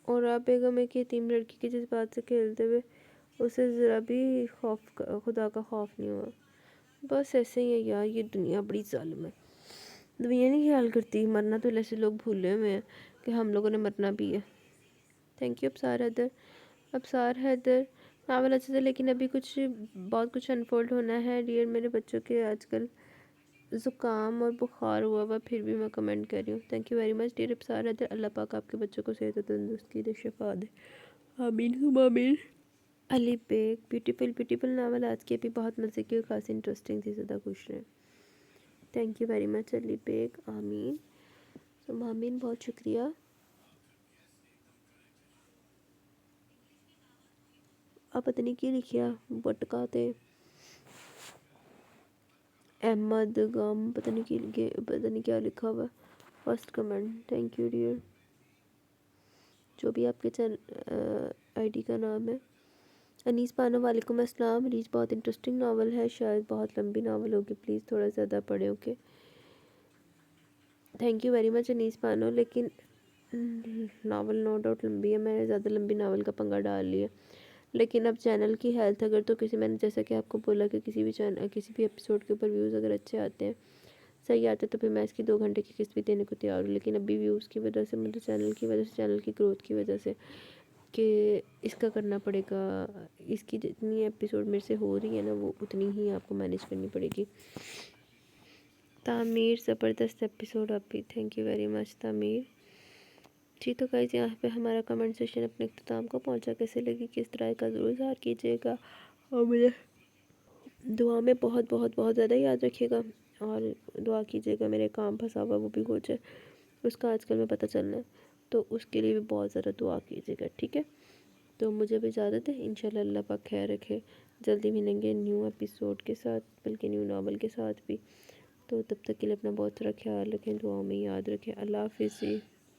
اور آپ بیگم ایک یتیم لڑکی کے جذبات سے کھیلتے ہوئے اسے ذرا بھی خدا کا خوف نہیں ہوا۔ بس ایسے ہی ہے یار، یہ دنیا بڑی ظالم ہے۔ دنیا نہیں خیال کرتی، مرنا تو ایسے لوگ بھولے ہوئے ہیں کہ ہم لوگوں نے مرنا بھی ہے۔ Thank you Absar Haider. Novel اچھا تھا لیکن ابھی بہت کچھ انفولڈ ہونا ہے ڈیئر۔ میرے بچوں کے آج کل زکام اور بخار ہوا پھر بھی میں کمنٹ کر رہی ہوں۔ Thank you very much dear Absar Haider. اللہ پاک آپ کے بچوں کو صحت و تندرستی دے، شفا دے، آمین آمین۔ علی بیگ، بیوٹیفل ناول آج کی ابھی بہت مزے کی اور خاصی انٹرسٹنگ تھی، زیادہ خوش رہیں۔ Thank you very much Ali Baig, آمین آمین، بہت شکریہ۔ آپ پتہ نہیں کی لکھیا بٹکا تے احمد غم، پتہ نہیں کیا لکھا ہوا first comment. Thank you dear, جو بھی آپ کے آئی ڈی کا نام ہے۔ انیس بانو، وعلیکم السلام۔ ریچ بہت انٹرسٹنگ ناول ہے، شاید بہت لمبی ناول ہوگی، پلیز تھوڑا زیادہ پڑھیں okay. Thank you very much Anees Bano, لیکن ناول نو ڈاؤٹ لمبی ہے، میں نے زیادہ لمبی ناول کا پنگا ڈال لیا۔ لیکن اب چینل کی ہیلتھ اگر تو میں نے جیسا کہ آپ کو بولا کہ کسی بھی ایپیسوڈ کے اوپر ویوز اگر اچھے آتے ہیں، صحیح آتے ہیں، تو پھر میں اس کی 2 گھنٹے کی قسط بھی دینے کو تیار ہوں۔ لیکن ابھی ویوز کی وجہ سے مجھے چینل کی گروتھ کی وجہ سے کہ اس کا کرنا پڑے گا، اس کی جتنی ایپیسوڈ میرے سے ہو رہی ہے نا وہ اتنی ہی آپ کو مینیج کرنی پڑے گی۔ تعمیر، زبردست ایپیسوڈ آپ بھی، تھینک یو ویری مچ تعمیر جی۔ تو گائز یہاں پہ ہمارا کمنٹ سیشن اپنے اختتام کو پہنچا، کیسے لگی کس طرح کا ضرور اظہار کیجیے گا، اور مجھے دعا میں بہت بہت بہت زیادہ یاد رکھیے گا، اور دعا کیجیے گا میرے کام پھنسا ہوا وہ بھی ہو جائے، اس کا آج کل میں پتہ چلنا ہے، تو اس کے لیے بھی بہت زیادہ دعا کیجیے گا، ٹھیک ہے۔ تو مجھے بھی اجازت ہے، انشاءاللہ اللہ پاک خیر رکھے، جلدی ملیں گے نیو ایپیسوڈ کے ساتھ، بلکہ نیو ناول کے ساتھ بھی۔ تو تب تک کے لیے اپنا بہت سارا خیال رکھیں، دعاؤں میں یاد رکھیں۔ اللہ حافظ جی۔